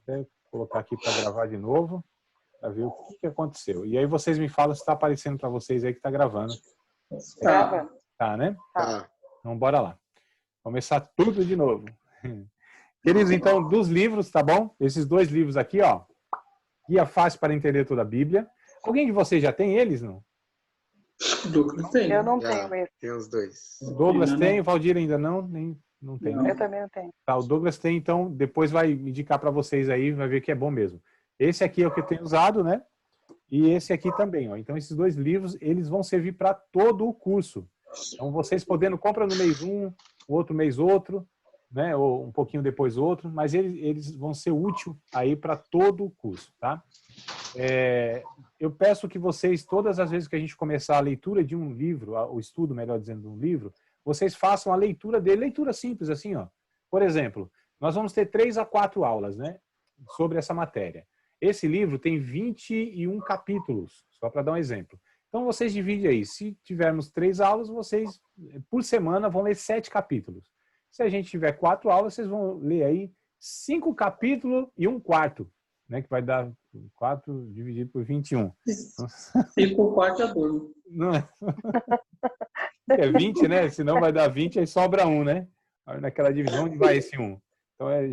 Vou colocar aqui para gravar de novo, para ver o que aconteceu. E aí vocês me falam se está aparecendo para vocês aí que está gravando. Tá. Tá, né? Tá. Então, bora lá. Começar tudo de novo. Queridos, então, dos livros, tá bom? Esses 2 livros aqui, ó. Guia Fácil para Entender Toda a Bíblia. Alguém de vocês já tem eles, não? Douglas tem. Eu não tenho esse. Tem os 2. O Douglas tem, o Valdir ainda não, nem não tem. Eu também não tenho. Tá, o Douglas tem, então depois vai indicar para vocês aí, vai ver que é bom mesmo. Esse aqui é o que eu tenho usado, né? E esse aqui também, ó. Então esses 2 livros, eles vão servir para todo o curso. Então vocês podendo comprar no mês um, o outro mês outro, né? Ou um pouquinho depois outro, mas eles vão ser úteis aí para todo o curso, tá? Eu peço que vocês, todas as vezes que a gente começar a leitura de um livro, o estudo, melhor dizendo, de um livro, vocês façam a leitura dele, leitura simples, assim, ó. Por exemplo, nós vamos ter 3 a 4 aulas, né, sobre essa matéria. Esse livro tem 21 capítulos, só para dar um exemplo. Então, vocês dividem aí. Se tivermos 3 aulas, vocês, por semana, vão ler 7 capítulos. Se a gente tiver 4 aulas, vocês vão ler aí 5 capítulos e 1/4, né, que vai dar 4 dividido por 21. 5/4 é 12. Não é? É 20, né? Senão vai dar 20, aí sobra 1, né? Aí naquela divisão, onde vai esse 1? Então é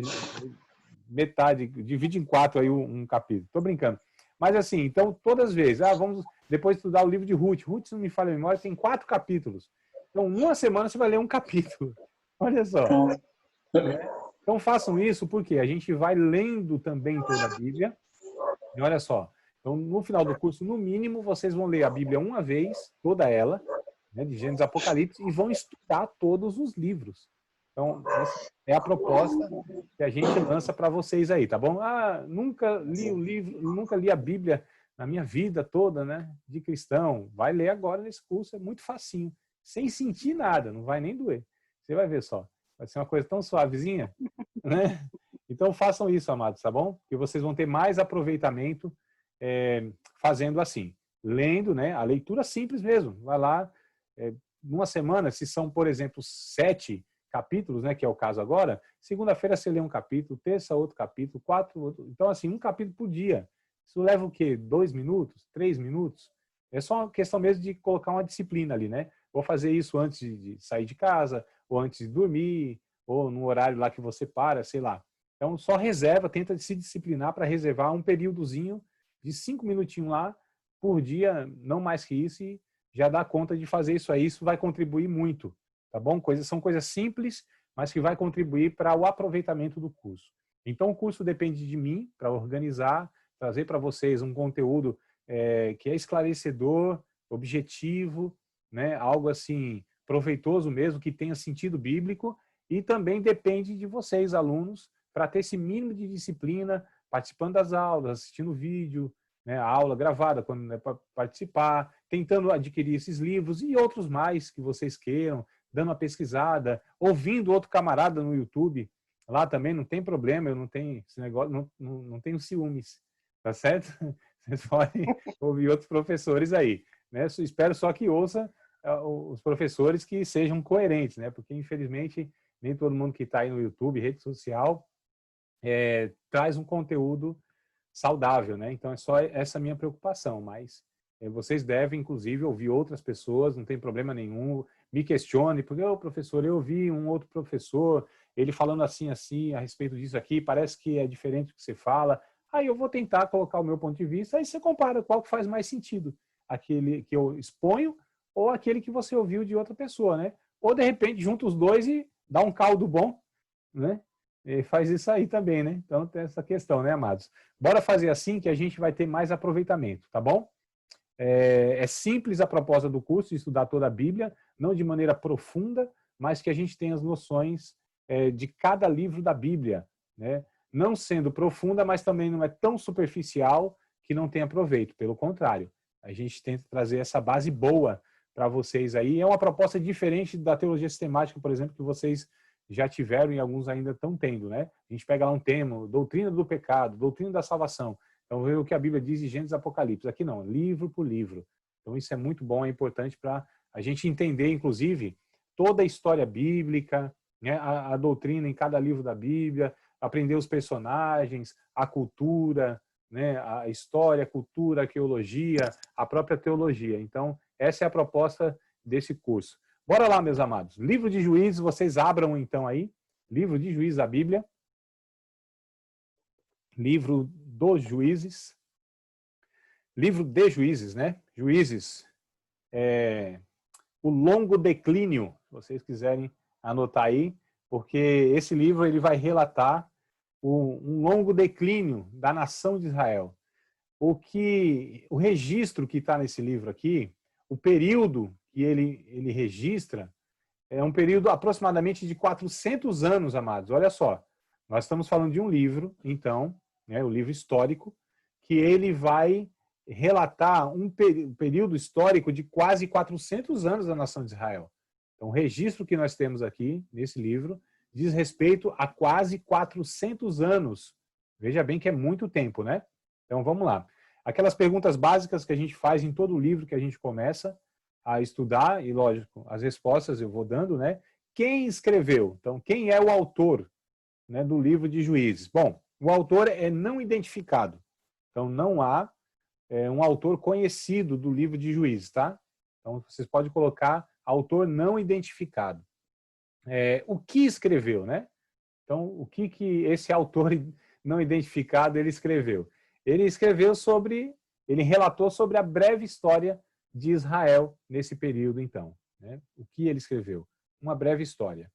metade, divide em 4 aí um capítulo. Tô brincando. Mas assim, então todas as vezes, vamos depois estudar o livro de Ruth. Ruth, se não me falha a memória, tem 4 capítulos. Então, uma semana você vai ler um capítulo. Olha só. Então façam isso porque a gente vai lendo também toda a Bíblia. E olha só. Então, no final do curso, no mínimo, vocês vão ler a Bíblia uma vez, toda ela, né, de Gênesis a Apocalipse, e vão estudar todos os livros. Então, essa é a proposta que a gente lança para vocês aí, tá bom? Nunca li o livro, nunca li a Bíblia na minha vida toda, né, de cristão. Vai ler agora nesse curso, é muito facinho, sem sentir nada, não vai nem doer. Você vai ver só. Vai ser uma coisa tão suavezinha, né? Então, façam isso, amados, tá bom? Porque vocês vão ter mais aproveitamento fazendo assim, lendo, né? A leitura simples mesmo. Vai lá, numa semana, se são, por exemplo, 7 capítulos, né? Que é o caso agora, segunda-feira você lê um capítulo, terça outro capítulo, 4 outro. Então, assim, um capítulo por dia. Isso leva o quê? 2 minutos? 3 minutos? É só uma questão mesmo de colocar uma disciplina ali, né? Vou fazer isso antes de sair de casa, ou antes de dormir, ou no horário lá que você para, sei lá. Então, só reserva, tenta se disciplinar para reservar um períodozinho de 5 minutinhos lá por dia, não mais que isso, e já dá conta de fazer isso aí. Isso vai contribuir muito, tá bom? São coisas simples, mas que vai contribuir para o aproveitamento do curso. Então, o curso depende de mim para organizar, trazer para vocês um conteúdo que é esclarecedor, objetivo, né? Algo assim proveitoso mesmo, que tenha sentido bíblico, e também depende de vocês, alunos, para ter esse mínimo de disciplina, participando das aulas, assistindo vídeo, né, a aula gravada, quando é para participar, tentando adquirir esses livros e outros mais que vocês queiram, dando uma pesquisada, ouvindo outro camarada no YouTube, lá também não tem problema, eu não tenho esse negócio, não tenho ciúmes, tá certo? Vocês podem ouvir outros professores aí, né? Espero só que ouça os professores que sejam coerentes, né? Porque infelizmente nem todo mundo que está aí no YouTube, rede social, traz um conteúdo saudável, né? Então é só essa minha preocupação, mas vocês devem, inclusive, ouvir outras pessoas, não tem problema nenhum, me questione, porque, professor, eu ouvi um outro professor, ele falando assim, a respeito disso aqui, parece que é diferente do que você fala, aí eu vou tentar colocar o meu ponto de vista, aí você compara qual que faz mais sentido, aquele que eu exponho ou aquele que você ouviu de outra pessoa, né? Ou, de repente, junta os dois e dá um caldo bom, né? E faz isso aí também, né? Então tem essa questão, né, amados? Bora fazer assim que a gente vai ter mais aproveitamento, tá bom? É simples a proposta do curso, estudar toda a Bíblia, não de maneira profunda, mas que a gente tenha as noções de cada livro da Bíblia, né? Não sendo profunda, mas também não é tão superficial que não tenha proveito. Pelo contrário, a gente tenta trazer essa base boa para vocês aí. É uma proposta diferente da teologia sistemática, por exemplo, que vocês já tiveram e alguns ainda estão tendo, né? A gente pega lá um tema, doutrina do pecado, doutrina da salvação. Então, vê o que a Bíblia diz em Gênesis e Apocalipse. Aqui não, livro por livro. Então, isso é muito bom, é importante para a gente entender, inclusive, toda a história bíblica, né? A doutrina em cada livro da Bíblia, aprender os personagens, a cultura, né, a história, a cultura, a arqueologia, a própria teologia. Então, essa é a proposta desse curso. Bora lá, meus amados. Livro de Juízes, vocês abram então aí. Livro de Juízes, a Bíblia. Livro dos Juízes. Livro de Juízes, né? Juízes. O longo declínio, se vocês quiserem anotar aí, porque esse livro ele vai relatar um longo declínio da nação de Israel. O registro que está nesse livro aqui, o período que ele registra, é um período aproximadamente de 400 anos, amados. Olha só, nós estamos falando de um livro, então, né, o livro histórico, que ele vai relatar um período histórico de quase 400 anos da nação de Israel. Então, o registro que nós temos aqui, nesse livro, diz respeito a quase 400 anos. Veja bem que é muito tempo, né? Então, vamos lá. Aquelas perguntas básicas que a gente faz em todo o livro que a gente começa a estudar, e lógico, as respostas eu vou dando, né? Quem escreveu? Então, quem é o autor, né, do livro de Juízes? Bom, o autor é não identificado. Então, não há um autor conhecido do livro de Juízes, tá? Então, vocês podem colocar autor não identificado. O que escreveu, né? Então, o que esse autor não identificado ele escreveu? Ele relatou sobre a breve história de Israel nesse período, então. Né? O que ele escreveu? Uma breve história.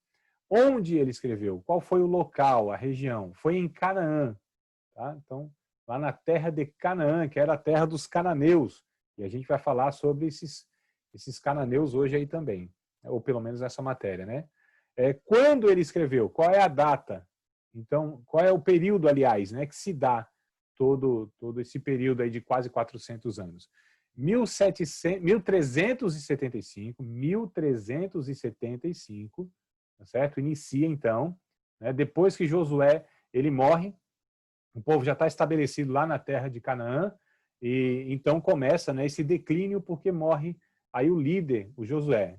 Onde ele escreveu? Qual foi o local, a região? Foi em Canaã. Tá? Então, lá na terra de Canaã, que era a terra dos cananeus. E a gente vai falar sobre esses cananeus hoje aí também. Ou pelo menos nessa matéria, né? Quando ele escreveu? Qual é a data? Então, qual é o período, aliás, né, que se dá todo esse período aí de quase 400 anos? 1375, tá certo? Inicia, então, né, depois que Josué ele morre, o povo já está estabelecido lá na terra de Canaã, e então começa, né, esse declínio porque morre aí o líder, o Josué.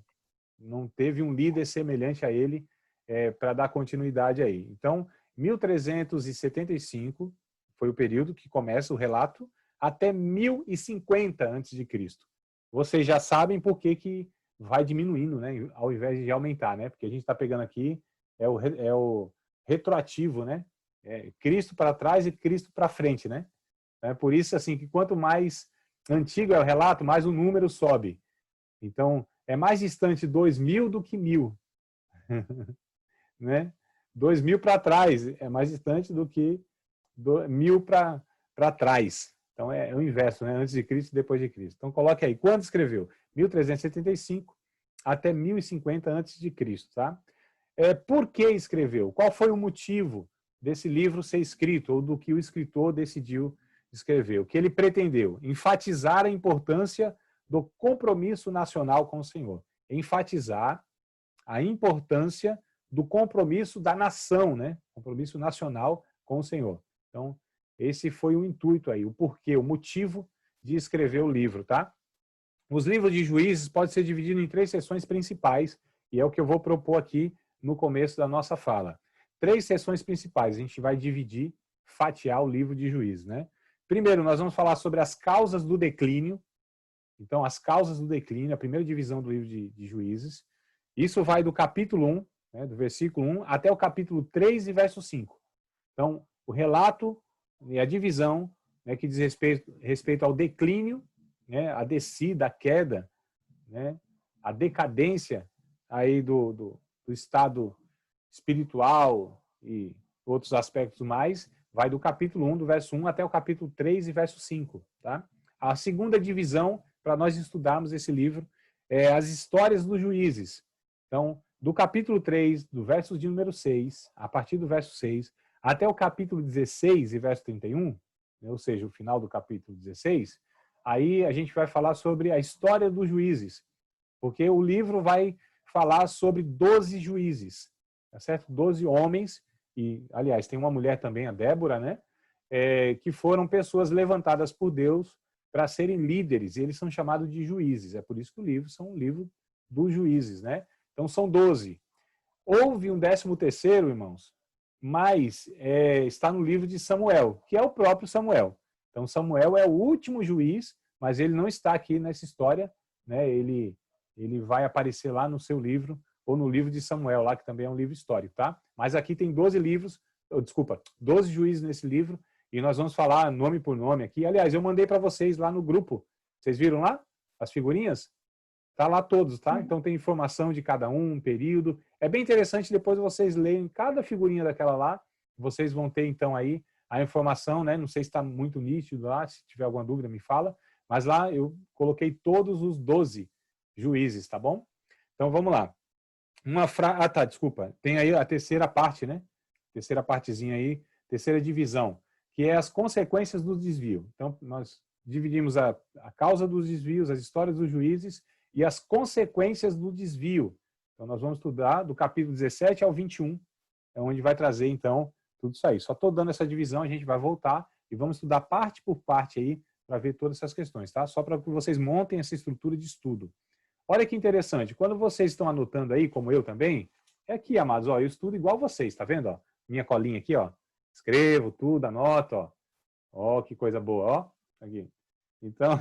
Não teve um líder semelhante a ele para dar continuidade aí. Então, 1375 foi o período que começa o relato, até 1050 a.C. Vocês já sabem por que vai diminuindo, né, ao invés de aumentar, né? Porque a gente está pegando aqui o retroativo, né? Cristo para trás e Cristo para frente, né? Por isso, assim, que quanto mais antigo é o relato, mais o número sobe. Então, é mais distante 2000 do que 1000. Né? 2000 para trás é mais distante do que 1000 para trás. Então, é o inverso, né? Antes de Cristo e depois de Cristo. Então, coloque aí. Quando escreveu? 1375 até 1050 antes de Cristo, tá? Por que escreveu? Qual foi o motivo desse livro ser escrito, ou do que o escritor decidiu escrever? O que ele pretendeu? Enfatizar a importância do compromisso nacional com o Senhor. Enfatizar a importância do compromisso da nação, né? Compromisso nacional com o Senhor. Então, esse foi o intuito aí, o porquê, o motivo de escrever o livro, tá? Os livros de Juízes podem ser divididos em 3 seções principais, e é o que eu vou propor aqui no começo da nossa fala. 3 seções principais, a gente vai dividir, fatiar o livro de Juízes, né? Primeiro, nós vamos falar sobre as causas do declínio. Então, as causas do declínio, a primeira divisão do livro de Juízes. Isso vai do capítulo 1, né, do versículo 1, até o capítulo 3 e verso 5. Então, o relato e a divisão, né, que diz respeito ao declínio, né, a descida, a queda, né, a decadência aí do estado espiritual e outros aspectos mais, vai do capítulo 1, do verso 1 até o capítulo 3 e verso 5. Tá? A segunda divisão, para nós estudarmos esse livro, é as histórias dos juízes. Então, do capítulo 3, do verso de número 6, a partir do verso 6, até o capítulo 16 e verso 31, né, ou seja, o final do capítulo 16, aí a gente vai falar sobre a história dos juízes, porque o livro vai falar sobre 12 juízes, tá certo? 12 homens, e, aliás, tem uma mulher também, a Débora, né? Que foram pessoas levantadas por Deus para serem líderes, e eles são chamados de juízes. É por isso que o livro é um livro dos juízes, né? Então, são 12. Houve um 13º, irmãos, mas está no livro de Samuel, que é o próprio Samuel. Então, Samuel é o último juiz, mas ele não está aqui nessa história, né? Ele vai aparecer lá no seu livro, ou no livro de Samuel, lá que também é um livro histórico, tá? Mas aqui tem 12 livros, 12 juízes nesse livro, e nós vamos falar nome por nome aqui. Aliás, eu mandei para vocês lá no grupo. Vocês viram lá as figurinhas? Tá lá todos, tá? Então tem informação de cada um período. É bem interessante depois vocês lerem cada figurinha daquela lá. Vocês vão ter então aí a informação, né? Não sei se está muito nítido lá, se tiver alguma dúvida me fala. Mas lá eu coloquei todos os 12 juízes, tá bom? Então vamos lá. Desculpa. Tem aí a terceira parte, né? Terceira partezinha aí, terceira divisão, que é as consequências do desvio. Então nós dividimos a causa dos desvios, as histórias dos juízes e as consequências do desvio. Então nós vamos estudar do capítulo 17 ao 21, é onde vai trazer então tudo isso aí. Só estou dando essa divisão, a gente vai voltar e vamos estudar parte por parte aí para ver todas essas questões, tá? Só para que vocês montem essa estrutura de estudo. Olha que interessante, quando vocês estão anotando aí, como eu também, é aqui, amados, ó, eu estudo igual vocês, tá vendo? Ó? Minha colinha aqui, ó. Escrevo tudo, anoto, ó. Ó, que coisa boa, ó. Aqui. Então,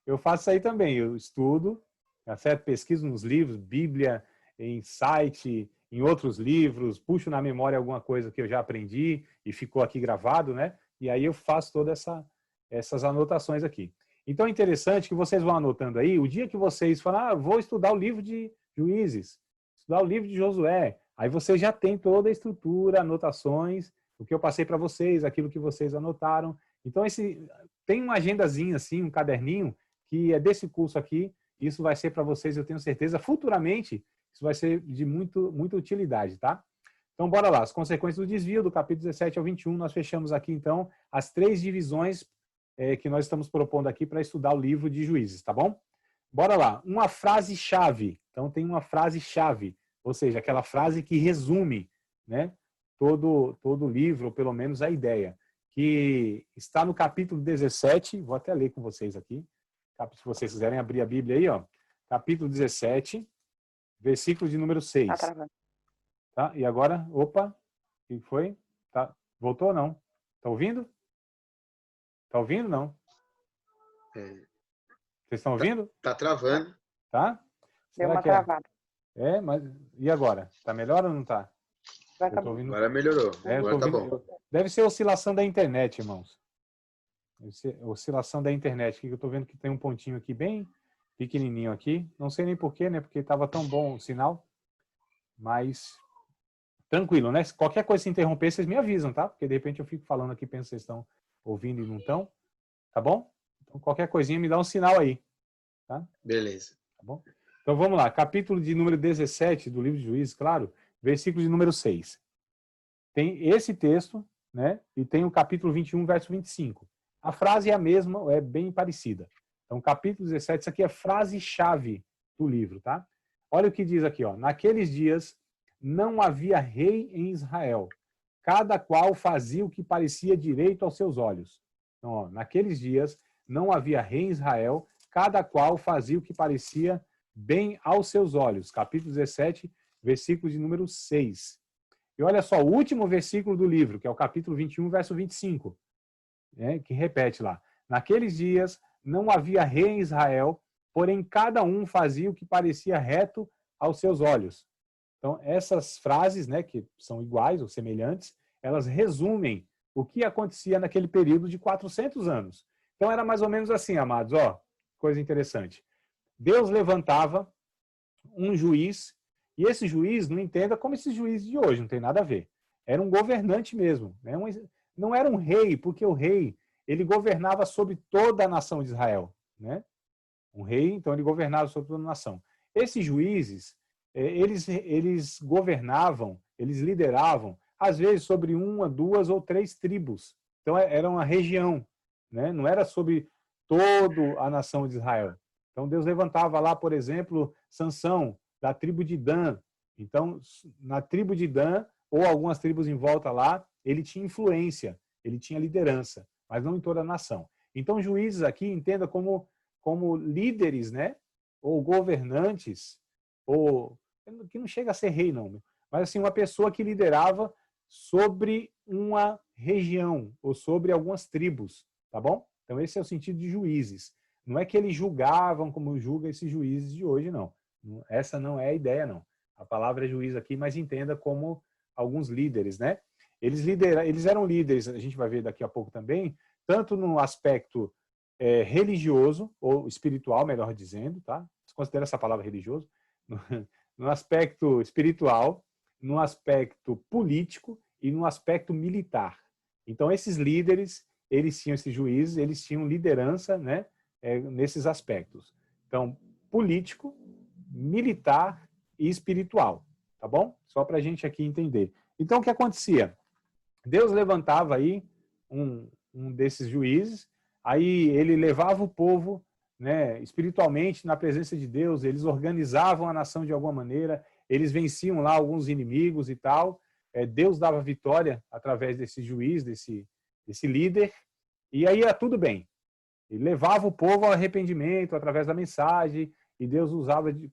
eu faço isso aí também, eu estudo, tá certo? Pesquiso nos livros, Bíblia, em site, em outros livros, puxo na memória alguma coisa que eu já aprendi e ficou aqui gravado, né? E aí eu faço todas essas anotações aqui. Então é interessante que vocês vão anotando aí, o dia que vocês falam, vou estudar o livro de Juízes, estudar o livro de Josué, aí você já tem toda a estrutura, anotações, o que eu passei para vocês, aquilo que vocês anotaram. Então tem uma agendazinha assim, um caderninho, que é desse curso aqui, isso vai ser para vocês, eu tenho certeza, futuramente, isso vai ser de muita utilidade, tá? Então, bora lá. As consequências do desvio, do capítulo 17 ao 21, nós fechamos aqui, então, as 3 divisões que nós estamos propondo aqui para estudar o livro de Juízes, tá bom? Bora lá. Uma frase-chave. Então, tem uma frase-chave, ou seja, aquela frase que resume, né, todo o livro, ou pelo menos a ideia, que está no capítulo 17, vou até ler com vocês aqui, se vocês quiserem abrir a Bíblia aí, ó, capítulo 17, versículo de número 6. Tá travando. Tá? E agora, opa, o que foi? Tá. Voltou ou não? Tá ouvindo? Tá ouvindo, não? Vocês estão ouvindo? Tá travando. Tá? Deu Será uma que travada. mas e agora? Tá melhor ou não tá? Vai Eu tô acabar. ouvindo... Agora melhorou. eu tô Agora tá ouvindo... bom. Deve ser oscilação da internet, irmãos. Deve ser oscilação da internet. Que eu tô vendo que tem um pontinho aqui bem pequenininho aqui. Não sei nem porquê, né? Porque tava tão bom o sinal. Mas tranquilo, né? Se qualquer coisa se interromper, vocês me avisam, tá? Porque de repente eu fico falando aqui, penso que vocês estão ouvindo e não estão. Tá bom? Então qualquer coisinha me dá um sinal aí. Tá? Beleza. Tá bom? Então vamos lá. Capítulo de número 17 do livro de Juízes, claro. Versículo de número 6. Tem esse texto, né? E tem o capítulo 21, verso 25. A frase é a mesma, é bem parecida. Então, capítulo 17, isso aqui é frase-chave do livro, tá? Olha o que diz aqui, ó. Naqueles dias não havia rei em Israel. Cada qual fazia o que parecia direito aos seus olhos. Então, ó, naqueles dias não havia rei em Israel. Cada qual fazia o que parecia bem aos seus olhos. Capítulo 17, versículo de número 6. E olha só, o último versículo do livro, que é o capítulo 21, verso 25, né, que repete lá. Naqueles dias não havia rei em Israel, porém cada um fazia o que parecia reto aos seus olhos. Então, essas frases, né, que são iguais ou semelhantes, elas resumem o que acontecia naquele período de 400 anos. Então, era mais ou menos assim, amados, ó, coisa interessante. Deus levantava um juiz, e esse juiz, não entenda como esse juiz de hoje, não tem nada a ver. Era um governante mesmo, né? Não era um rei, porque o rei, ele governava sobre toda a nação de Israel, né? Um rei, então ele governava sobre toda a nação. Esses juízes, eles governavam, eles lideravam, às vezes sobre 1, 2 ou 3 tribos. Então era uma região, né? Não era sobre toda a nação de Israel. Então Deus levantava lá, por exemplo, Sansão, da tribo de Dan. Então, na tribo de Dan, ou algumas tribos em volta lá, ele tinha influência, ele tinha liderança, mas não em toda a nação. Então, juízes aqui, entenda como líderes, né? Ou governantes, ou que não chega a ser rei, não, mas assim, uma pessoa que liderava sobre uma região ou sobre algumas tribos, tá bom? Então esse é o sentido de juízes. Não é que eles julgavam como julga esses juízes de hoje, não. Essa não é a ideia, não. A palavra é juiz aqui, mas entenda como alguns líderes, né? Eles eram líderes, a gente vai ver daqui a pouco também, tanto no aspecto religioso, ou espiritual, melhor dizendo, tá? Você considera essa palavra religioso? No aspecto espiritual, no aspecto político e no aspecto militar. Então, esses líderes, eles tinham esses juízes, eles tinham liderança, né, nesses aspectos. Então, político, militar e espiritual, tá bom? Só para a gente aqui entender. Então, o que acontecia? Deus levantava aí um desses juízes, aí ele levava o povo, né, espiritualmente na presença de Deus, eles organizavam a nação de alguma maneira, eles venciam lá alguns inimigos e tal, Deus dava vitória através desse juiz, desse líder, e aí ia tudo bem. Ele levava o povo ao arrependimento através da mensagem, e Deus usava de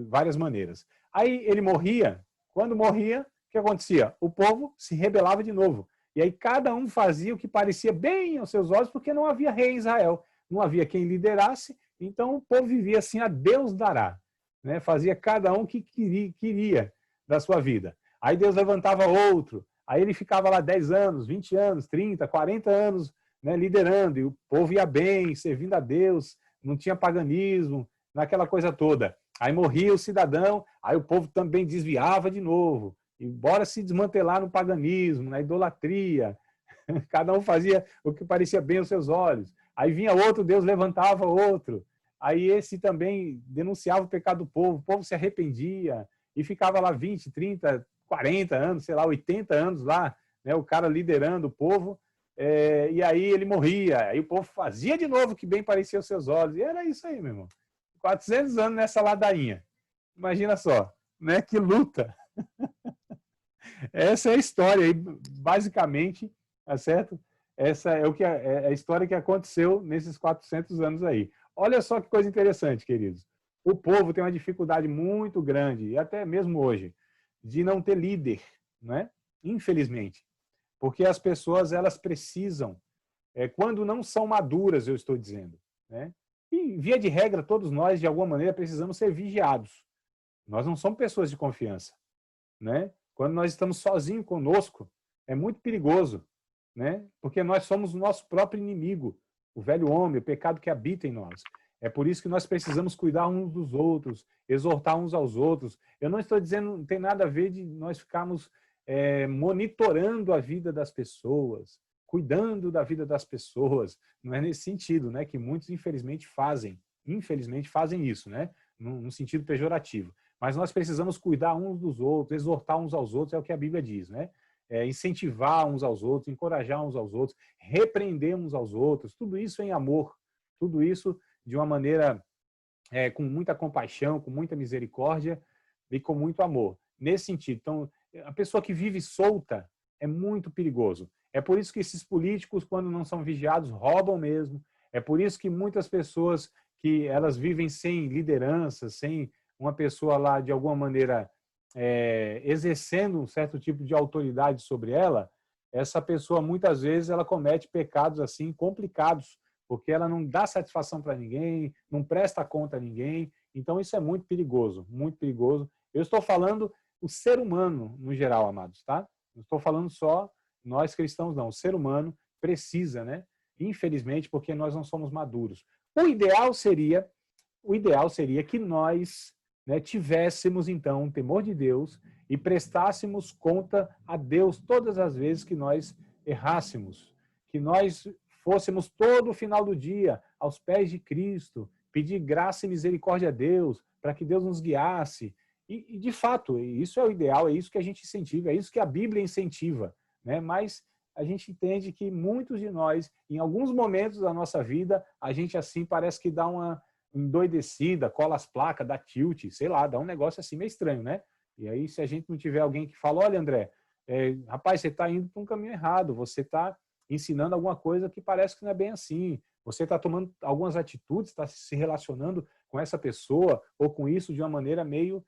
várias maneiras. Aí ele morria, quando morria, o que acontecia? O povo se rebelava de novo. E aí cada um fazia o que parecia bem aos seus olhos, porque não havia rei em Israel. Não havia quem liderasse, então o povo vivia assim, a Deus dará. Né? Fazia cada um o que queria da sua vida. Aí Deus levantava outro, aí ele ficava lá 10 anos, 20 anos, 30, 40 anos, né, liderando, e o povo ia bem, servindo a Deus, não tinha paganismo, naquela coisa toda. Aí morria o cidadão, aí o povo também desviava de novo, e bora se desmantelar no paganismo, na idolatria, cada um fazia o que parecia bem aos seus olhos. Aí vinha outro, Deus levantava outro. Aí esse também denunciava o pecado do povo, o povo se arrependia e ficava lá 20, 30, 40 anos, sei lá, 80 anos lá, né, o cara liderando o povo, e aí ele morria, aí o povo fazia de novo o que bem parecia aos seus olhos, e era isso aí, meu irmão. 400 anos nessa ladainha. Imagina só, né, que luta. Essa é a história aí, basicamente, tá certo? Essa é a história que aconteceu nesses 400 anos aí. Olha só que coisa interessante, queridos. O povo tem uma dificuldade muito grande, e até mesmo hoje, de não ter líder, né? Infelizmente. Porque as pessoas, elas precisam, quando não são maduras, eu estou dizendo, né? E, via de regra, todos nós, de alguma maneira, precisamos ser vigiados. Nós não somos pessoas de confiança, né? Quando nós estamos sozinhos conosco, é muito perigoso, né? Porque nós somos o nosso próprio inimigo, o velho homem, o pecado que habita em nós. É por isso que nós precisamos cuidar uns dos outros, exortar uns aos outros. Eu não estou dizendo, não tem nada a ver de nós ficarmos monitorando a vida das pessoas, cuidando da vida das pessoas. Não é nesse sentido, né? Que muitos, infelizmente, fazem isso, né? Num sentido pejorativo. Mas nós precisamos cuidar uns dos outros, exortar uns aos outros, é o que a Bíblia diz, né? Incentivar uns aos outros, encorajar uns aos outros, repreender uns aos outros, tudo isso em amor, tudo isso de uma maneira com muita compaixão, com muita misericórdia e com muito amor. Nesse sentido, então, a pessoa que vive solta é muito perigoso. É por isso que esses políticos, quando não são vigiados, roubam mesmo. É por isso que muitas pessoas que elas vivem sem liderança, sem uma pessoa lá, de alguma maneira, exercendo um certo tipo de autoridade sobre ela, essa pessoa, muitas vezes, ela comete pecados assim complicados, porque ela não dá satisfação para ninguém, não presta conta a ninguém. Então, isso é muito perigoso, muito perigoso. Eu estou falando o ser humano, no geral, amados, tá? Não estou falando só nós cristãos, não. O ser humano precisa, né? Infelizmente, porque nós não somos maduros. O ideal seria que nós, né, tivéssemos, então, um temor de Deus e prestássemos conta a Deus todas as vezes que nós errássemos, que nós fôssemos todo o final do dia aos pés de Cristo, pedir graça e misericórdia a Deus, para que Deus nos guiasse. E, de fato, isso é o ideal, é isso que a gente incentiva, é isso que a Bíblia incentiva, né? Mas a gente entende que muitos de nós, em alguns momentos da nossa vida, a gente assim parece que dá uma endoidecida, cola as placas, dá tilt, sei lá, dá um negócio assim meio estranho, né? E aí, se a gente não tiver alguém que fala, olha, André, rapaz, você está indo para um caminho errado, você está ensinando alguma coisa que parece que não é bem assim, você está tomando algumas atitudes, está se relacionando com essa pessoa ou com isso de uma maneira meio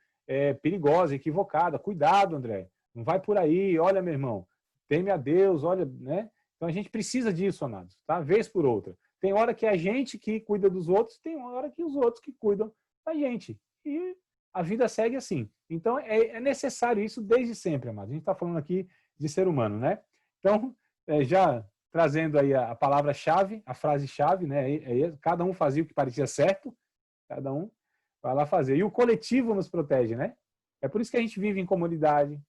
perigosa, equivocada. Cuidado, André. Não vai por aí, olha, meu irmão, teme a Deus, olha, né? Então a gente precisa disso, amados, tá? Vez por outra. Tem hora que é a gente que cuida dos outros, tem hora que os outros que cuidam da gente. E a vida segue assim. Então é necessário isso desde sempre, amados. A gente está falando aqui de ser humano, né? Então, já trazendo aí a palavra-chave, a frase-chave, né? Cada um fazia o que parecia certo, cada um vai lá fazer. E o coletivo nos protege, né? É por isso que a gente vive em comunidade,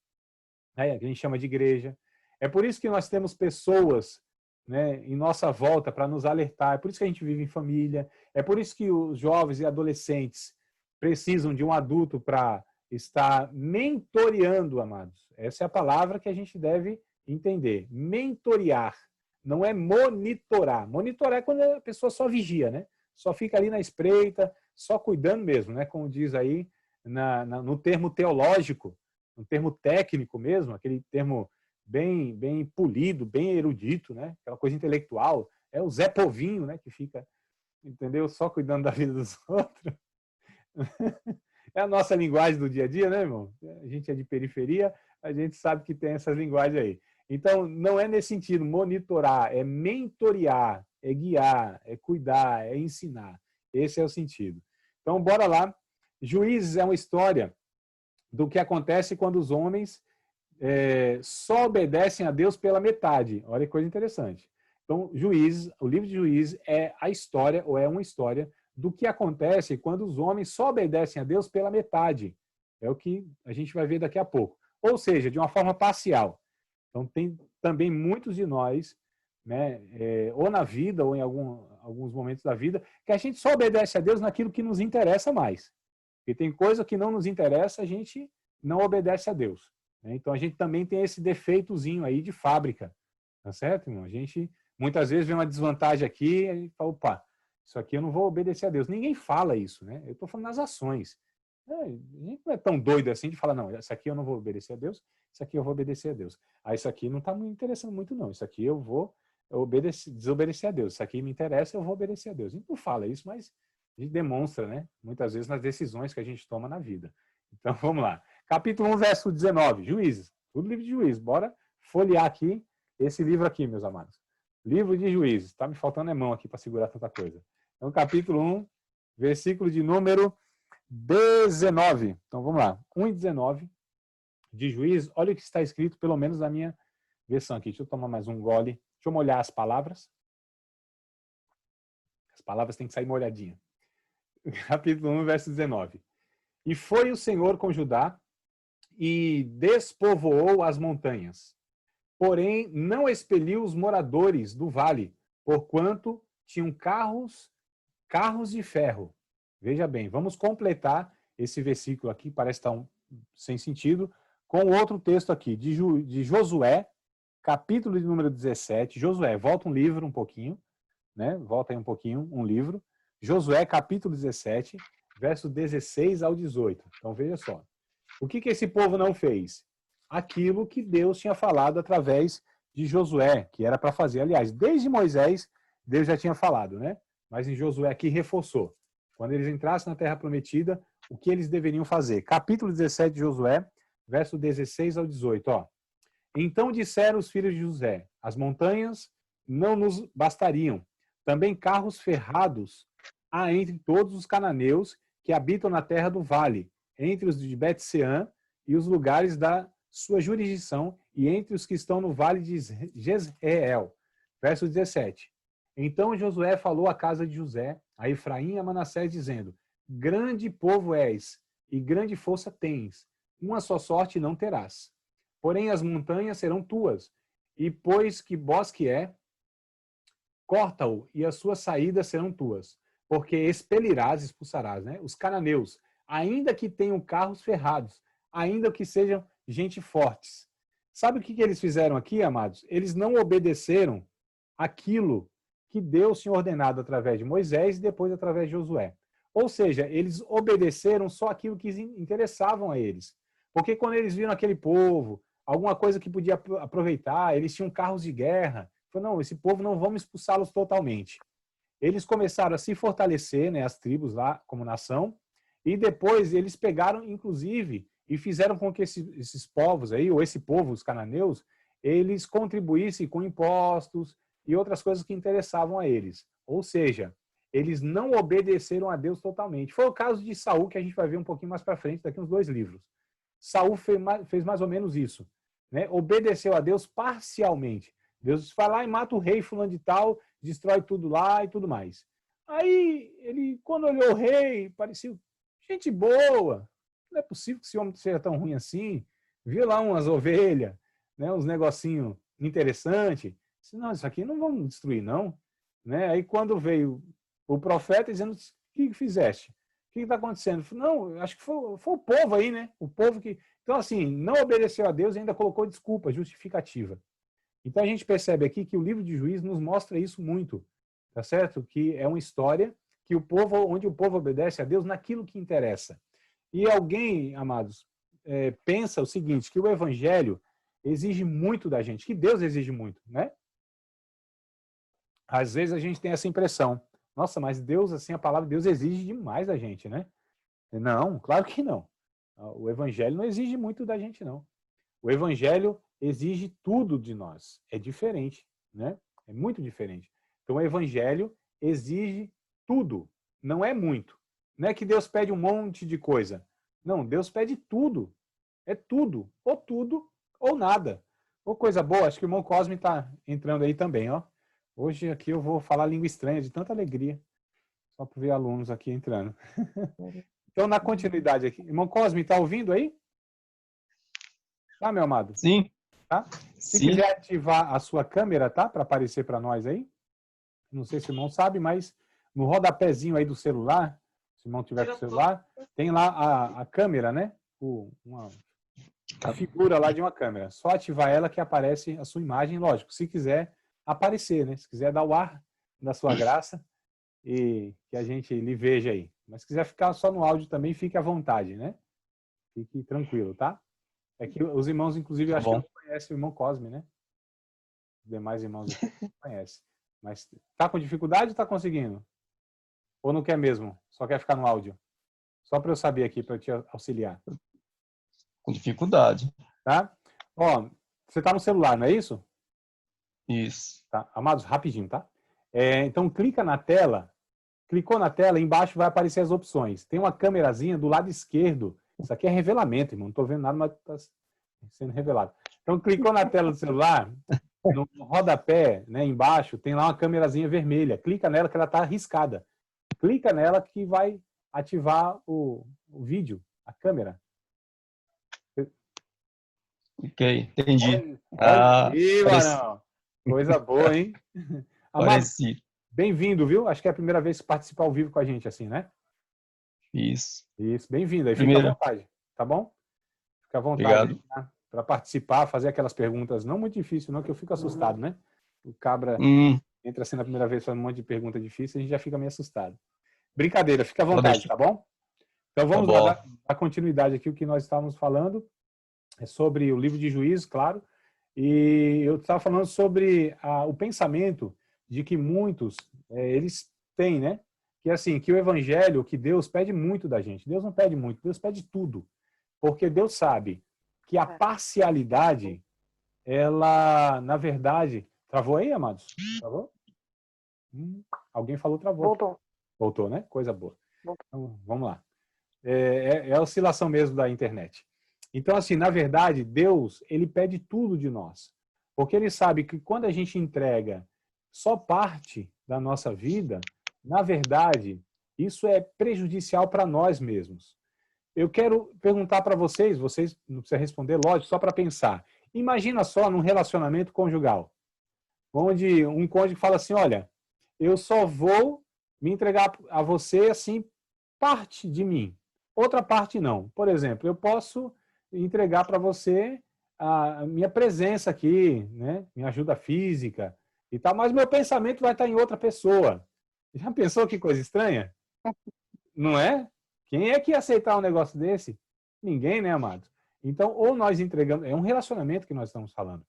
né? Que a gente chama de igreja. É por isso que nós temos pessoas, né, em nossa volta para nos alertar. É por isso que a gente vive em família. É por isso que os jovens e adolescentes precisam de um adulto para estar mentoreando, amados. Essa é a palavra que a gente deve entender. Mentorear. Não é monitorar. Monitorar é quando a pessoa só vigia, né? Só fica ali na espreita, só cuidando mesmo, né? Como diz aí no termo teológico, no termo técnico mesmo, aquele termo bem polido, bem erudito, né? Aquela coisa intelectual. É o Zé Povinho, né? Que fica, entendeu? Só cuidando da vida dos outros. É a nossa linguagem do dia a dia, né, irmão? A gente é de periferia, a gente sabe que tem essas linguagens aí. Então, não é nesse sentido, monitorar, é mentorear, é guiar, é cuidar, é ensinar. Esse é o sentido. Então, bora lá. Juízes é uma história do que acontece quando os homens só obedecem a Deus pela metade. Olha que coisa interessante. Então, Juízes, o livro de Juízes é a história, ou é uma história, do que acontece quando os homens só obedecem a Deus pela metade. É o que a gente vai ver daqui a pouco. Ou seja, de uma forma parcial. Então, tem também muitos de nós, né, ou na vida, ou em alguns momentos da vida, que a gente só obedece a Deus naquilo que nos interessa mais. E tem coisa que não nos interessa, a gente não obedece a Deus. Né? Então, a gente também tem esse defeitozinho aí de fábrica. Tá certo, irmão? A gente, muitas vezes, vê uma desvantagem aqui e a gente fala, opa, isso aqui eu não vou obedecer a Deus. Ninguém fala isso, né? Eu estou falando nas ações. A gente não é tão doido assim de falar, não, isso aqui eu não vou obedecer a Deus, isso aqui eu vou obedecer a Deus. Isso aqui não está me interessando muito, não. Isso aqui eu vou desobedecer a Deus. Isso aqui me interessa, eu vou obedecer a Deus. A gente não fala isso, mas a gente demonstra, né? Muitas vezes nas decisões que a gente toma na vida. Então, vamos lá. Capítulo 1, verso 19. Juízes. Tudo livro de Juízes. Bora folhear aqui esse livro aqui, meus amados. Livro de Juízes. Está me faltando mão aqui para segurar tanta coisa. Então, capítulo 1, versículo de número 19. Então, vamos lá. 1:19 de Juízes. Olha o que está escrito, pelo menos na minha versão aqui. Deixa eu tomar mais um gole. Deixa eu molhar as palavras. As palavras têm que sair molhadinha. Capítulo 1, verso 19. E foi o Senhor com Judá e despovoou as montanhas. Porém, não expeliu os moradores do vale, porquanto tinham carros de ferro. Veja bem, vamos completar esse versículo aqui, parece estar sem sentido, com outro texto aqui, de Josué, capítulo de número 17. Josué, volta um livro um pouquinho, né? Volta aí um pouquinho, um livro. Josué, capítulo 17, verso 16 ao 18. Então, veja só. O que esse povo não fez? Aquilo que Deus tinha falado através de Josué, que era para fazer. Aliás, desde Moisés, Deus já tinha falado, né? Mas em Josué aqui reforçou. Quando eles entrassem na Terra Prometida, o que eles deveriam fazer? Capítulo 17 de Josué, verso 16 ao 18. Ó. Então disseram os filhos de José, as montanhas não nos bastariam. Também carros ferrados há entre todos os cananeus que habitam na terra do vale, entre os de Bet-Sean e os lugares da sua jurisdição, e entre os que estão no vale de Jezreel. Verso 17. Então Josué falou à casa de José, a Efraim e a Manassés, dizendo, grande povo és, e grande força tens, uma só sorte não terás. Porém as montanhas serão tuas, e pois que bosque é, corta-o, e as suas saídas serão tuas, porque expelirás, expulsarás, né, os cananeus, ainda que tenham carros ferrados, ainda que sejam gente fortes. Sabe o que eles fizeram aqui, amados? Eles não obedeceram aquilo que Deus tinha ordenado através de Moisés e depois através de Josué. Ou seja, eles obedeceram só aquilo que interessavam a eles. Porque quando eles viram aquele povo, alguma coisa que podia aproveitar, eles tinham carros de guerra, falaram, não, esse povo não vamos expulsá-los totalmente. Eles começaram a se fortalecer, né, as tribos lá como nação, e depois eles pegaram, inclusive, e fizeram com que esses povos aí, ou esse povo, os cananeus, eles contribuíssem com impostos e outras coisas que interessavam a eles. Ou seja, eles não obedeceram a Deus totalmente. Foi o caso de Saul, que a gente vai ver um pouquinho mais para frente, daqui uns 2 livros. Saul fez mais ou menos isso, né? Obedeceu a Deus parcialmente. Deus vai lá e mata o rei fulano de tal, destrói tudo lá e tudo mais. Aí, ele, quando olhou o rei, parecia gente boa. Não é possível que esse homem seja tão ruim assim. Viu lá umas ovelhas, né, uns negocinhos interessantes. Disse, não, isso aqui não vamos destruir, não. Né? Aí, quando veio o profeta dizendo, o que fizeste? O que está acontecendo? Não, acho que foi o povo aí, né? O povo que... Então, assim, não obedeceu a Deus e ainda colocou desculpa, justificativa. Então, a gente percebe aqui que o livro de Juízes nos mostra isso muito, tá certo? Que é uma história que onde o povo obedece a Deus naquilo que interessa. E alguém, amados, pensa o seguinte, que o evangelho exige muito da gente, que Deus exige muito, né? Às vezes a gente tem essa impressão. Nossa, mas Deus, assim, a palavra de Deus exige demais da gente, né? Não, claro que não. O evangelho não exige muito da gente, não. O evangelho exige tudo de nós. É diferente, né? É muito diferente. Então, o evangelho exige tudo. Não é muito. Não é que Deus pede um monte de coisa. Não, Deus pede tudo. É tudo. Ou nada. Ou coisa boa. Acho que o irmão Cosme está entrando aí também, ó. Hoje aqui eu vou falar língua estranha de tanta alegria. Só por ver alunos aqui entrando. Então, na continuidade aqui. Irmão Cosme, está ouvindo aí? Tá, meu amado? Sim. Tá? Se Sim. quiser ativar a sua câmera, tá? Para aparecer para nós aí. Não sei se o irmão sabe, mas no rodapézinho aí do celular, se o irmão tiver com o celular, tem lá a câmera, né? Uma figura lá de uma câmera. Só ativar ela que aparece a sua imagem, lógico. Se quiser aparecer, né? Se quiser dar o ar da sua graça e que a gente lhe veja aí. Mas se quiser ficar só no áudio também, fique à vontade, né? Fique tranquilo, tá? É que os irmãos, inclusive, eu acho que não conhecem o irmão Cosme, né? Os demais irmãos aqui não conhecem. Mas tá com dificuldade ou tá conseguindo? Ou não quer mesmo? Só quer ficar no áudio? Só para eu saber aqui, para eu te auxiliar. Com dificuldade. Tá? Ó, você tá no celular, não é isso? Isso. Tá? Amados, rapidinho, tá? Então, clica na tela. Clicou na tela, embaixo vai aparecer as opções. Tem uma câmerazinha do lado esquerdo. Isso aqui é revelamento, irmão. Não tô vendo nada, mas tá sendo revelado. Então, clicou na tela do celular, no rodapé, né, embaixo, tem lá uma câmerazinha vermelha. Clica nela que ela tá arriscada. Clica nela que vai ativar o vídeo, a câmera. Ok, entendi. Olha aí, Pareci. Marão. Coisa boa, hein? Amado, Pareci. bem-vindo, viu? Acho que é a primeira vez que participa ao vivo com a gente, assim, né? Isso. Isso, bem-vindo. Aí Primeira. fica à vontade, tá bom? Fica à vontade. Obrigado. Para participar, fazer aquelas perguntas. Não muito difícil, não, que eu fico assustado, né? O cabra entra assim na primeira vez fazendo um monte de pergunta difícil, a gente já fica meio assustado. Brincadeira, fica à vontade, tá bom? Então vamos lá, dar continuidade aqui. O que nós estávamos falando é sobre o livro de Juízes, claro. E eu estava falando sobre o pensamento de que muitos, eles têm, né? Que assim, que o evangelho, que Deus pede muito da gente. Deus não pede muito, Deus pede tudo. Porque Deus sabe que a parcialidade, ela, na verdade... Travou aí, amados? Travou? Alguém falou travou. Voltou. Voltou, né? Coisa boa. Voltou. Então, vamos lá. É a oscilação mesmo da internet. Então, assim, na verdade, Deus, ele pede tudo de nós. Porque ele sabe que quando a gente entrega só parte da nossa vida, na verdade, isso é prejudicial para nós mesmos. Eu quero perguntar para vocês não precisam responder, lógico, só para pensar. Imagina só num relacionamento conjugal, onde um cônjuge fala assim, olha, eu só vou me entregar a você, assim, parte de mim. Outra parte não. Por exemplo, eu posso entregar para você a minha presença aqui, né? Minha ajuda física e tal, mas meu pensamento vai estar em outra pessoa. Já pensou que coisa estranha? Não é? Quem é que ia aceitar um negócio desse? Ninguém, né, amado? Então, ou nós entregamos... É um relacionamento que nós estamos falando.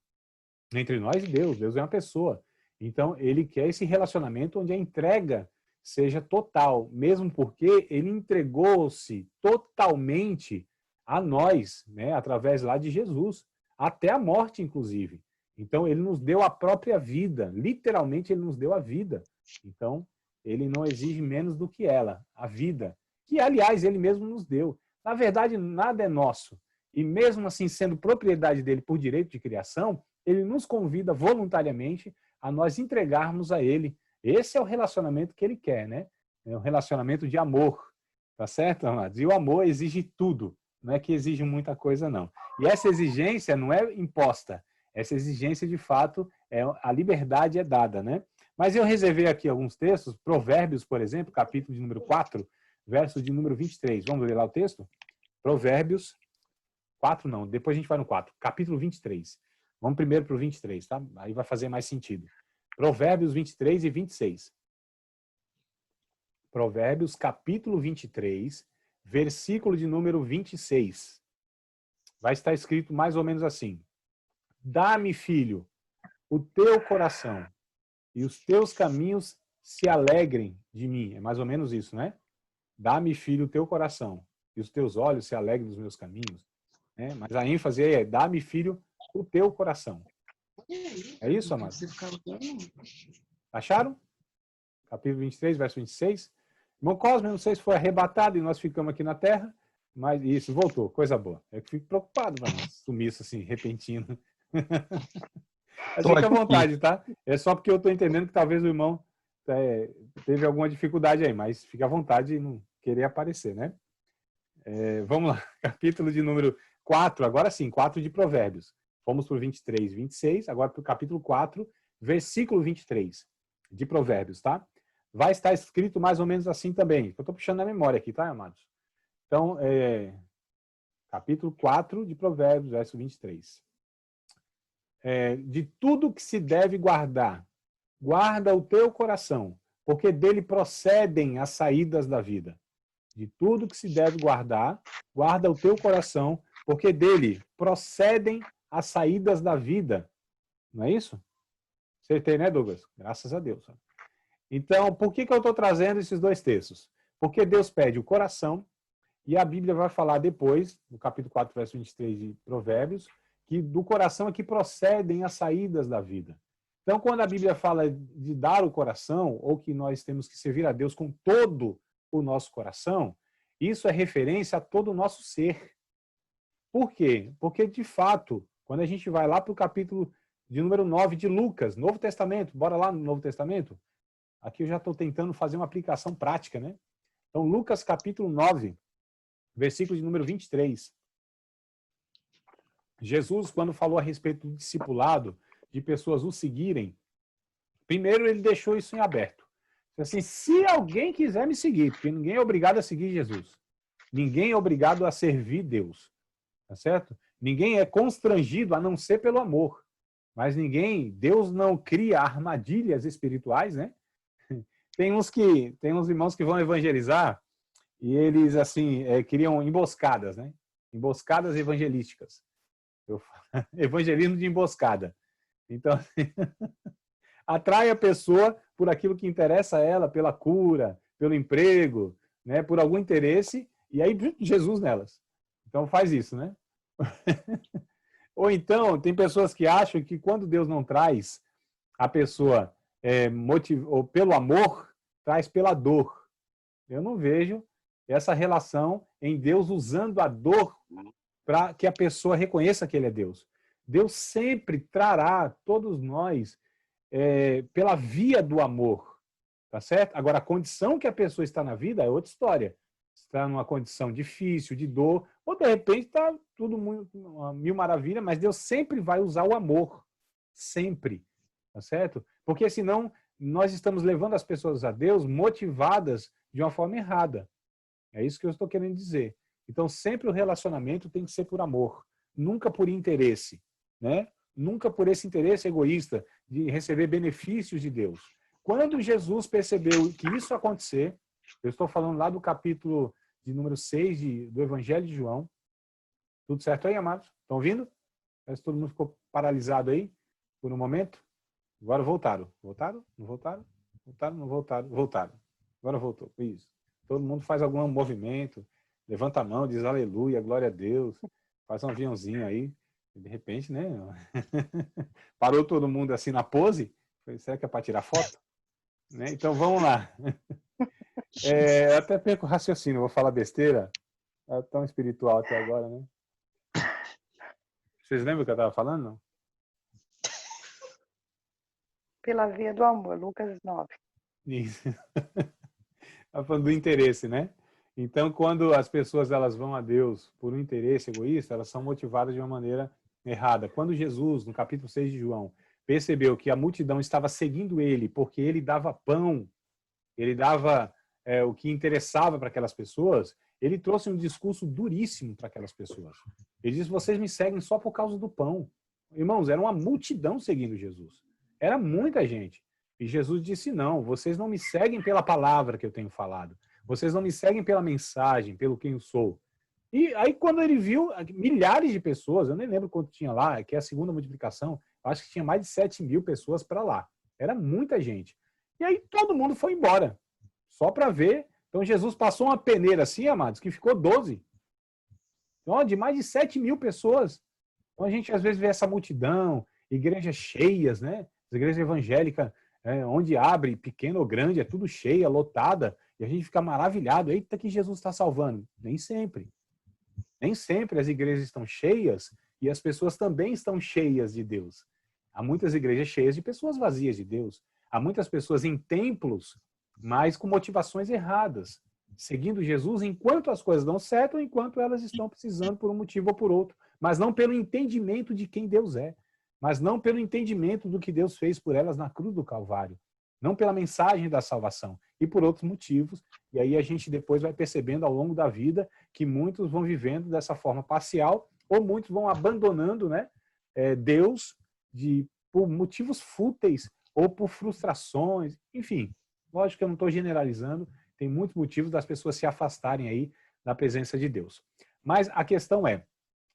Entre nós e Deus. Deus é uma pessoa. Então, ele quer esse relacionamento onde a entrega seja total, mesmo porque ele entregou-se totalmente a nós, né, através lá de Jesus, até a morte, inclusive. Então, ele nos deu a própria vida, literalmente ele nos deu a vida. Então, ele não exige menos do que ela, a vida, que, aliás, ele mesmo nos deu. Na verdade, nada é nosso. E mesmo assim, sendo propriedade dele por direito de criação, ele nos convida voluntariamente a nós entregarmos a ele. Esse é o relacionamento que ele quer, né? É um relacionamento de amor. Tá certo, amados? E o amor exige tudo. Não é que exige muita coisa, não. E essa exigência não é imposta. Essa exigência, de fato, a liberdade é dada, né? Mas eu reservei aqui alguns textos, Provérbios, por exemplo, capítulo de número 4, verso de número 23. Vamos ler lá o texto? Provérbios 4, não, depois a gente vai no 4, capítulo 23. Vamos primeiro para o 23, tá? Aí vai fazer mais sentido. Provérbios 23 e 26. Provérbios, capítulo 23, versículo de número 26. Vai estar escrito mais ou menos assim: Dá-me, filho, o teu coração, e os teus caminhos se alegrem de mim. É mais ou menos isso, né? Dá-me, filho, o teu coração, e os teus olhos se alegrem dos meus caminhos. Né? Mas a ênfase é: dá-me, filho, o teu coração. É isso, amados? Acharam? Capítulo 23, verso 26. Irmão Cosme, não sei se foi arrebatado e nós ficamos aqui na terra, mas isso, voltou, coisa boa. Eu fico preocupado com um sumiço assim, repentino. Mas fica à vontade, tá? É só porque eu estou entendendo que talvez o irmão teve alguma dificuldade aí, mas fica à vontade e não querer aparecer, né? Vamos lá, capítulo de número 4, agora sim, 4 de Provérbios. Fomos para o 23, 26, agora para o capítulo 4, versículo 23 de Provérbios, tá? Vai estar escrito mais ou menos assim também. Eu estou puxando na memória aqui, tá, amados? Então, capítulo 4 de Provérbios, verso 23. De tudo que se deve guardar, guarda o teu coração, porque dele procedem as saídas da vida. De tudo que se deve guardar, guarda o teu coração, porque dele procedem as saídas da vida. Não é isso? Acertei, né, Douglas? Graças a Deus. Então, por que eu estou trazendo esses dois textos? Porque Deus pede o coração, e a Bíblia vai falar depois, no capítulo 4, verso 23 de Provérbios, que do coração é que procedem as saídas da vida. Então, quando a Bíblia fala de dar o coração, ou que nós temos que servir a Deus com todo o nosso coração, isso é referência a todo o nosso ser. Por quê? Porque, de fato, quando a gente vai lá para o capítulo de número 9 de Lucas, Novo Testamento, bora lá no Novo Testamento? Aqui eu já estou tentando fazer uma aplicação prática, né? Então, Lucas capítulo 9, versículo de número 23. Jesus, quando falou a respeito do discipulado, de pessoas o seguirem, primeiro ele deixou isso em aberto. Assim, se alguém quiser me seguir, porque ninguém é obrigado a seguir Jesus. Ninguém é obrigado a servir Deus. Tá certo? Ninguém é constrangido a não ser pelo amor. Mas Deus não cria armadilhas espirituais, né? Tem uns irmãos que vão evangelizar e eles, assim, criam emboscadas, né? Emboscadas evangelísticas. Evangelismo de emboscada. Então, atrai a pessoa por aquilo que interessa a ela, pela cura, pelo emprego, né? Por algum interesse, e aí Jesus nelas. Então faz isso, né? Ou então, tem pessoas que acham que quando Deus não traz a pessoa ou pelo amor, traz pela dor. Eu não vejo essa relação em Deus usando a dor para que a pessoa reconheça que Ele é Deus. Deus sempre trará todos nós pela via do amor, tá certo? Agora, a condição que a pessoa está na vida é outra história. Está numa condição difícil, de dor, ou de repente está tudo mil maravilha, mas Deus sempre vai usar o amor. Sempre. Tá certo? Porque senão nós estamos levando as pessoas a Deus motivadas de uma forma errada. É isso que eu estou querendo dizer. Então, sempre o relacionamento tem que ser por amor, nunca por interesse, né? Nunca por esse interesse egoísta de receber benefícios de Deus. Quando Jesus percebeu que isso ia acontecer, eu estou falando lá do capítulo de número 6 do Evangelho de João. Tudo certo aí, amados? Estão ouvindo? Parece que todo mundo ficou paralisado aí por um momento. Agora voltaram. Voltaram? Não voltaram? Voltaram? Não voltaram? Voltaram. Agora voltou. Isso. Todo mundo faz algum movimento. levanta a mão, diz aleluia, glória a Deus, faz um aviãozinho aí, e de repente, né? Parou todo mundo assim na pose. Será que é para tirar foto? Né? Então vamos lá. Até perco o raciocínio, vou falar besteira. É tão espiritual até agora, né? Vocês lembram o que eu estava falando? Não? Pela via do amor, Lucas 9. Isso. Tá falando do interesse, né? Então, quando as pessoas elas vão a Deus por um interesse egoísta, elas são motivadas de uma maneira errada. Quando Jesus, no capítulo 6 de João, percebeu que a multidão estava seguindo ele porque ele dava pão, ele dava o que interessava para aquelas pessoas, ele trouxe um discurso duríssimo para aquelas pessoas. Ele disse, vocês me seguem só por causa do pão. Irmãos, era uma multidão seguindo Jesus. Era muita gente. E Jesus disse, não, vocês não me seguem pela palavra que eu tenho falado. Vocês não me seguem pela mensagem, pelo quem eu sou. E aí quando ele viu milhares de pessoas, eu nem lembro quanto tinha lá, que é a segunda multiplicação, acho que tinha mais de 7.000 pessoas para lá. Era muita gente. E aí todo mundo foi embora, só para ver. Então Jesus passou uma peneira assim, amados, que ficou 12. Então, de mais de 7.000 pessoas. Então a gente às vezes vê essa multidão, igrejas cheias, né? As igrejas evangélicas, onde abre, pequena ou grande, é tudo cheia, lotada, e a gente fica maravilhado. Eita, que Jesus está salvando. Nem sempre. Nem sempre as igrejas estão cheias e as pessoas também estão cheias de Deus. Há muitas igrejas cheias de pessoas vazias de Deus. Há muitas pessoas em templos, mas com motivações erradas, seguindo Jesus enquanto as coisas dão certo ou enquanto elas estão precisando por um motivo ou por outro, mas não pelo entendimento de quem Deus é, mas não pelo entendimento do que Deus fez por elas na cruz do Calvário, não pela mensagem da salvação, e por outros motivos. E aí a gente depois vai percebendo ao longo da vida que muitos vão vivendo dessa forma parcial, ou muitos vão abandonando, né, Deus por motivos fúteis, ou por frustrações, enfim. Lógico que eu não estou generalizando, tem muitos motivos das pessoas se afastarem aí da presença de Deus. Mas a questão é,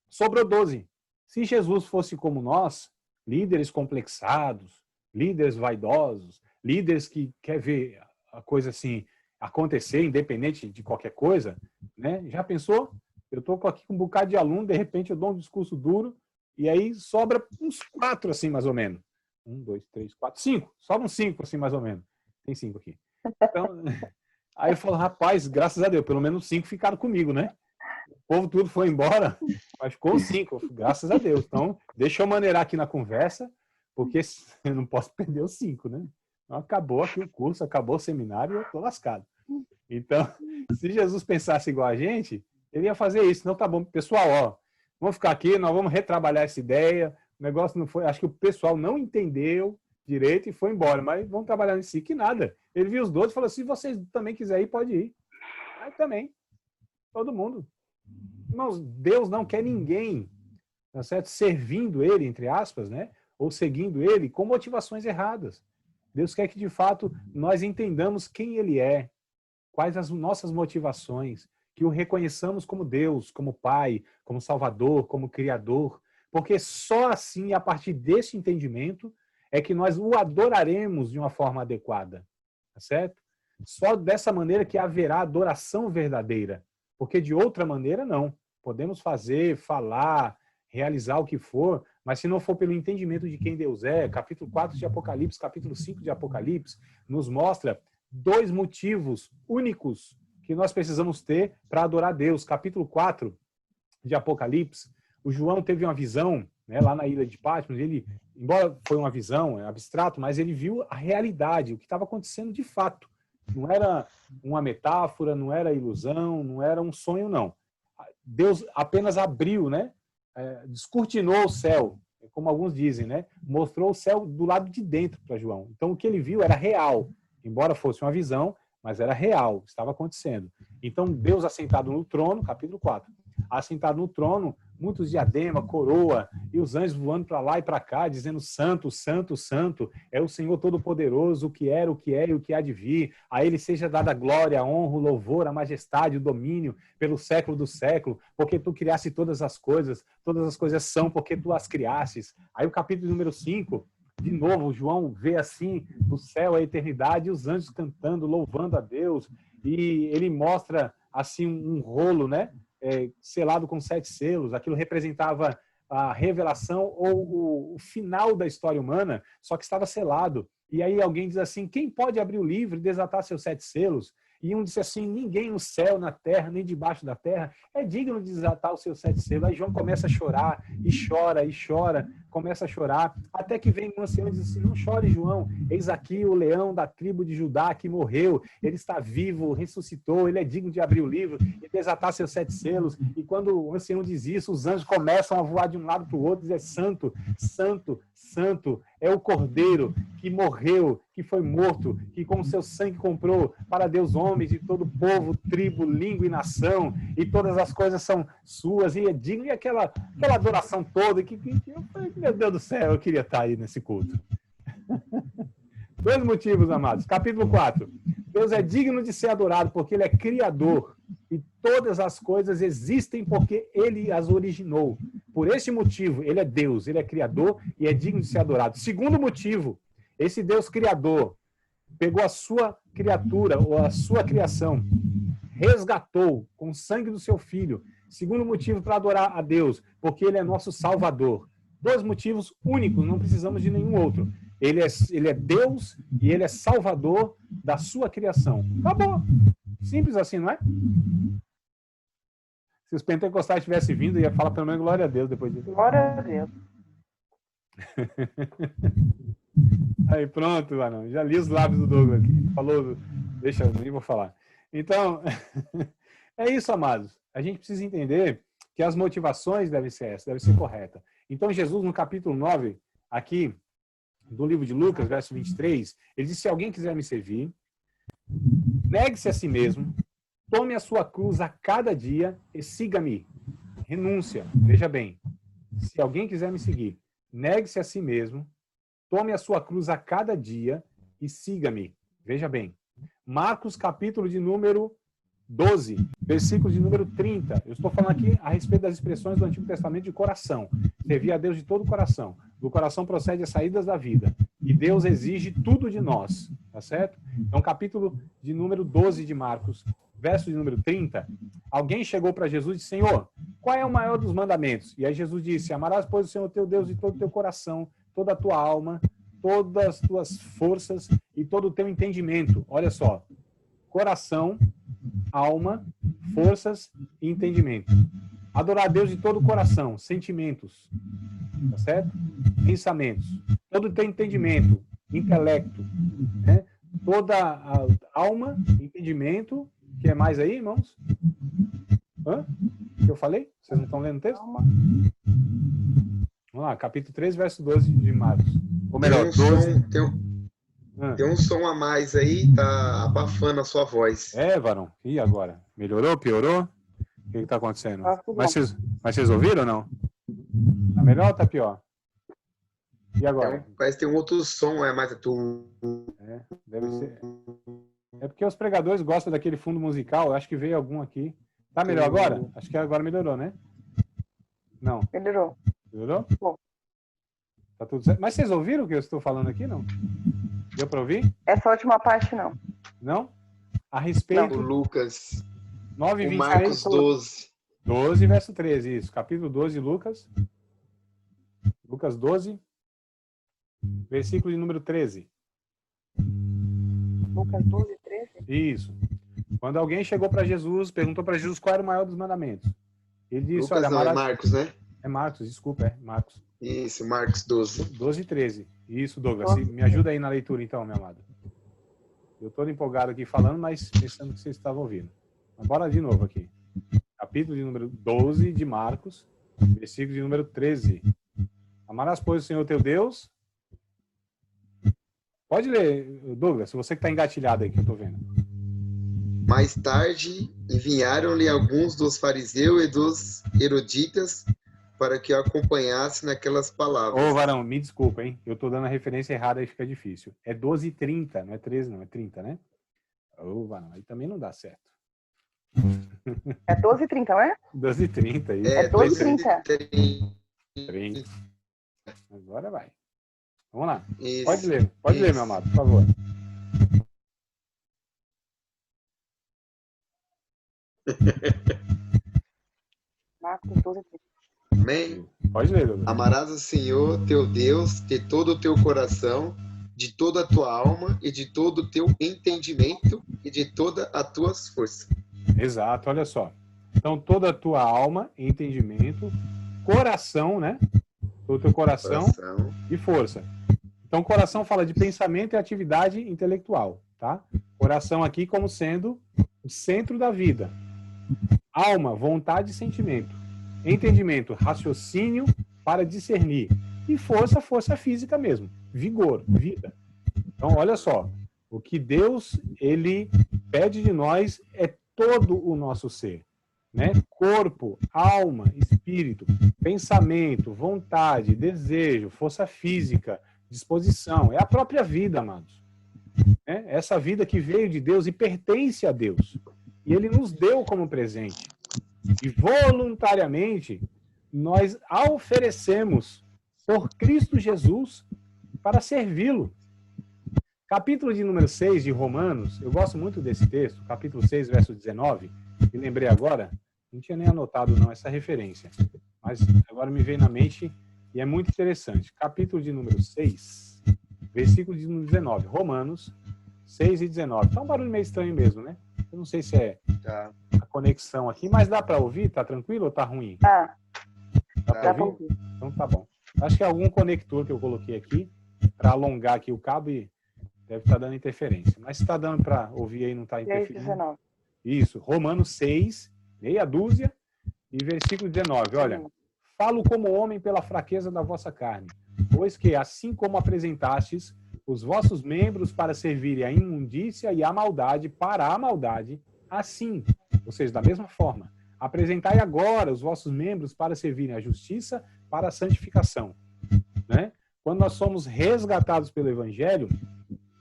sobrou 12. Se Jesus fosse como nós, líderes complexados, líderes vaidosos, líderes que quer ver a coisa assim acontecer, independente de qualquer coisa, né? Já pensou? Eu estou aqui com um bocado de aluno, de repente eu dou um discurso duro, e aí sobra uns 4 assim, mais ou menos. 1, 2, 3, 4, 5. Sobram 5 assim, mais ou menos. Tem 5 aqui. Então, aí eu falo, rapaz, graças a Deus, pelo menos 5 ficaram comigo, né? O povo tudo foi embora, mas ficou 5, graças a Deus. Então, deixa eu maneirar aqui na conversa, porque eu não posso perder os 5, né? Então, acabou aqui o curso, acabou o seminário e eu tô lascado. Então, se Jesus pensasse igual a gente, ele ia fazer isso. Não, tá bom, pessoal, ó, vamos ficar aqui, nós vamos retrabalhar essa ideia. O negócio não foi, acho que o pessoal não entendeu direito e foi embora, mas vamos trabalhar em si, que nada. Ele viu os 12 e falou, se vocês também quiserem ir, pode ir. Aí também, todo mundo. Irmãos, Deus não quer ninguém, tá certo? Servindo ele, entre aspas, né? Ou seguindo ele com motivações erradas. Deus quer que, de fato, nós entendamos quem ele é, quais as nossas motivações, que o reconheçamos como Deus, como Pai, como Salvador, como Criador, porque só assim, a partir desse entendimento, é que nós o adoraremos de uma forma adequada, tá certo? Só dessa maneira que haverá adoração verdadeira, porque de outra maneira não. Podemos fazer, falar, realizar o que for, mas se não for pelo entendimento de quem Deus é, capítulo 4 de Apocalipse, capítulo 5 de Apocalipse, nos mostra 2 motivos únicos que nós precisamos ter para adorar Deus. Capítulo 4 de Apocalipse, o João teve uma visão, né, lá na ilha de Patmos, ele, embora foi uma visão, abstrato, mas ele viu a realidade, o que estava acontecendo de fato. Não era uma metáfora, não era ilusão, não era um sonho, não. Deus apenas abriu, né? Descortinou o céu, como alguns dizem, né? Mostrou o céu do lado de dentro para João. Então, o que ele viu era real, embora fosse uma visão, mas era real, estava acontecendo. Então, Deus assentado no trono, capítulo 4, assentado no trono, muitos diadema, coroa, e os anjos voando para lá e para cá, dizendo santo, santo, santo, é o Senhor Todo-Poderoso, o que era, o que é e o que há de vir. A ele seja dada a glória, a honra, o louvor, a majestade, o domínio pelo século do século, porque tu criaste todas as coisas são porque tu as criastes. Aí o capítulo número 5, de novo, João vê assim, no céu a eternidade, e os anjos cantando, louvando a Deus, e ele mostra assim um rolo, né? Selado com 7 selos. Aquilo representava a revelação ou o final da história humana, só que estava selado. E aí alguém diz assim, quem pode abrir o livro e desatar seus 7 selos? E um disse assim, ninguém no céu, na terra, nem debaixo da terra é digno de desatar os seus 7 selos. Aí João começa a chorar, e chora, começa a chorar, até que vem um ancião e diz assim, não chore, João, eis aqui o leão da tribo de Judá que morreu, ele está vivo, ressuscitou, ele é digno de abrir o livro e desatar seus 7 selos. E quando o ancião diz isso, os anjos começam a voar de um lado para o outro e dizer, santo, santo, santo, é o Cordeiro que morreu, que foi morto, que com o seu sangue comprou para Deus homens de todo povo, tribo, língua e nação, e todas as coisas são suas, e é digno, e aquela adoração toda, que eu falei, meu Deus do céu, eu queria estar aí nesse culto. 2 motivos, amados. Capítulo 4. Deus é digno de ser adorado porque Ele é Criador e todas as coisas existem porque Ele as originou. Por esse motivo, Ele é Deus, Ele é Criador e é digno de ser adorado. Segundo motivo, esse Deus Criador pegou a sua criatura ou a sua criação, resgatou com o sangue do seu Filho. Segundo motivo para adorar a Deus, porque Ele é nosso Salvador. 2 motivos únicos, não precisamos de nenhum outro. Ele é Deus e Ele é Salvador da sua criação. Acabou. Simples assim, não é? Se os pentecostais tivessem vindo, ia falar pelo menos glória a Deus depois disso. Glória a Deus. Aí pronto, Varão. Já li os lábios do Douglas aqui. Falou, deixa, nem vou falar. Então, é isso, amados. A gente precisa entender que as motivações devem ser essas, devem ser corretas. Então, Jesus, no capítulo 9, aqui, do livro de Lucas, verso 23, ele diz, se alguém quiser me servir, negue-se a si mesmo, tome a sua cruz a cada dia e siga-me. Renúncia. Veja bem, se alguém quiser me seguir, negue-se a si mesmo, tome a sua cruz a cada dia e siga-me. Veja bem. Marcos, capítulo de número 12, versículo de número 30. Eu estou falando aqui a respeito das expressões do Antigo Testamento de coração. Servir a Deus de todo o coração. Do coração procede as saídas da vida. E Deus exige tudo de nós. Tá certo? Então, capítulo de número 12 de Marcos, verso de número 30. Alguém chegou para Jesus e disse, Senhor, qual é o maior dos mandamentos? E aí Jesus disse, amarás, pois, o Senhor teu Deus de todo o teu coração, toda a tua alma, todas as tuas forças e todo o teu entendimento. Olha só. Coração, alma, forças e entendimento. Adorar a Deus de todo o coração, sentimentos, tá certo? Pensamentos, todo o teu entendimento, intelecto, né? Toda a alma, entendimento, que é mais aí, irmãos? Hã? O que eu falei? Vocês não estão lendo o texto? Vamos lá, capítulo 3, verso 12 de Marcos. Ou melhor, 12. Tem um som a mais aí, tá abafando a sua voz. É, Varão. E agora? Melhorou? Piorou? O que está acontecendo? Tá tudo Mas vocês ouviram ou não? Tá melhor ou tá pior? E agora? Parece que tem um outro som, é mais... Deve ser. É porque os pregadores gostam daquele fundo musical. Eu acho que veio algum aqui. Tá melhor agora? Acho que agora melhorou, né? Não. Melhorou. Melhorou? Bom. Tá tudo certo. Mas vocês ouviram o que eu estou falando aqui, não? Deu para ouvir? Essa última parte, não. Não? A respeito... O Lucas. 9, O 26, Marcos 12. 12, verso 13, isso. Capítulo 12 de Lucas. Lucas 12, versículo de número 13. Lucas 12, 13? Isso. Quando alguém chegou para Jesus, perguntou para Jesus qual era o maior dos mandamentos. Ele disse, Lucas olha... não, é Marcos, né? É Marcos, desculpa, é Marcos. Isso, Marcos 12. 12 e 13. Isso, Douglas. Me ajuda aí na leitura, então, meu amado. Eu estou empolgado aqui falando, mas pensando que vocês estavam ouvindo. Mas bora de novo aqui. Capítulo de número 12 de Marcos, versículo de número 13. Amarás, pois, o Senhor teu Deus. Pode ler, Douglas, se você que está engatilhado aí, que eu estou vendo. Mais tarde, enviaram-lhe alguns dos fariseus e dos eroditas para que o acompanhasse naquelas palavras. Ô, Varão, me desculpa, hein? Eu estou dando a referência errada, aí fica difícil. É 12 e 30, não é 13, não, é 30, né? Ô, Varão, aí também não dá certo. É 12 e 30, não é? 12 e 30. Isso. É 12 e 30. 30. Agora vai. Vamos lá. Isso, pode ler, meu amado, por favor. Marcos 12, 30. Amém? Pode ler, Douglas. Amarás o Senhor, teu Deus, de todo o teu coração, de toda a tua alma e de todo o teu entendimento e de toda a tua força. Exato, olha só. Então, toda a tua alma, entendimento, coração, né? Todo o teu coração e força. Então, coração fala de pensamento e atividade intelectual, tá? Coração aqui como sendo o centro da vida. Alma, vontade e sentimento. Entendimento, raciocínio para discernir. E força, força física mesmo. Vigor, vida. Então, olha só. O que Deus, ele pede de nós é todo o nosso ser. Né? Corpo, alma, espírito, pensamento, vontade, desejo, força física, disposição. É a própria vida, amados. Né? Essa vida que veio de Deus e pertence a Deus. E Ele nos deu como presente. E voluntariamente nós a oferecemos por Cristo Jesus para servi-lo. Capítulo de número 6 de Romanos, eu gosto muito desse texto, capítulo 6, verso 19, e lembrei agora, não tinha nem anotado não essa referência, mas agora me veio na mente e é muito interessante. Capítulo de número 6, versículo de número 19, Romanos 6 e 19. Tá um barulho meio estranho mesmo, né? Eu não sei se é a conexão aqui, mas dá para ouvir? Tá tranquilo ou tá ruim? Ah, Dá para ouvir? Então tá bom. Acho que é algum conector que eu coloquei aqui para alongar aqui o cabo e deve estar dando interferência. Mas se está dando para ouvir aí, não está interferindo. 19. Isso, Romanos 6, meia dúzia, e versículo 19. Olha, falo como homem pela fraqueza da vossa carne, pois que, assim como apresentastes os vossos membros para servirem à imundícia e à maldade para a maldade, assim, ou seja, da mesma forma, apresentai agora os vossos membros para servirem à justiça, para a santificação. Né? Quando nós somos resgatados pelo Evangelho,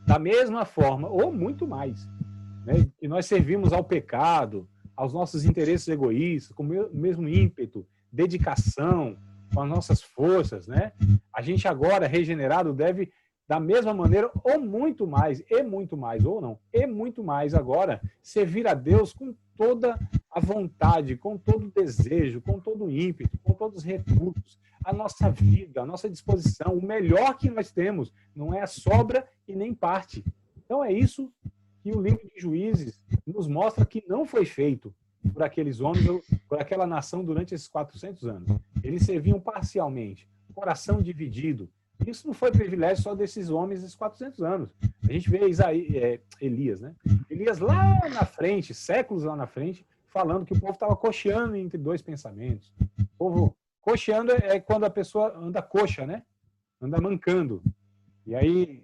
da mesma forma, ou muito mais, né? Que nós servimos ao pecado, aos nossos interesses egoístas, com o mesmo ímpeto, dedicação, com as nossas forças, né? A gente agora, regenerado, deve, da mesma maneira, ou muito mais, ou não, e muito mais agora, servir a Deus com toda a vontade, com todo o desejo, com todo o ímpeto, com todos os recursos, a nossa vida, a nossa disposição, o melhor que nós temos, não é a sobra e nem parte. Então é isso que o livro de Juízes nos mostra que não foi feito por aqueles homens, ou por aquela nação durante esses 400 anos. Eles serviam parcialmente, coração dividido. Isso não foi privilégio só desses homens esses 400 anos. A gente vê Elias, né? Elias lá na frente, séculos lá na frente, falando que o povo estava cocheando entre dois pensamentos. O povo cocheando é quando a pessoa anda coxa, né? Anda mancando. E aí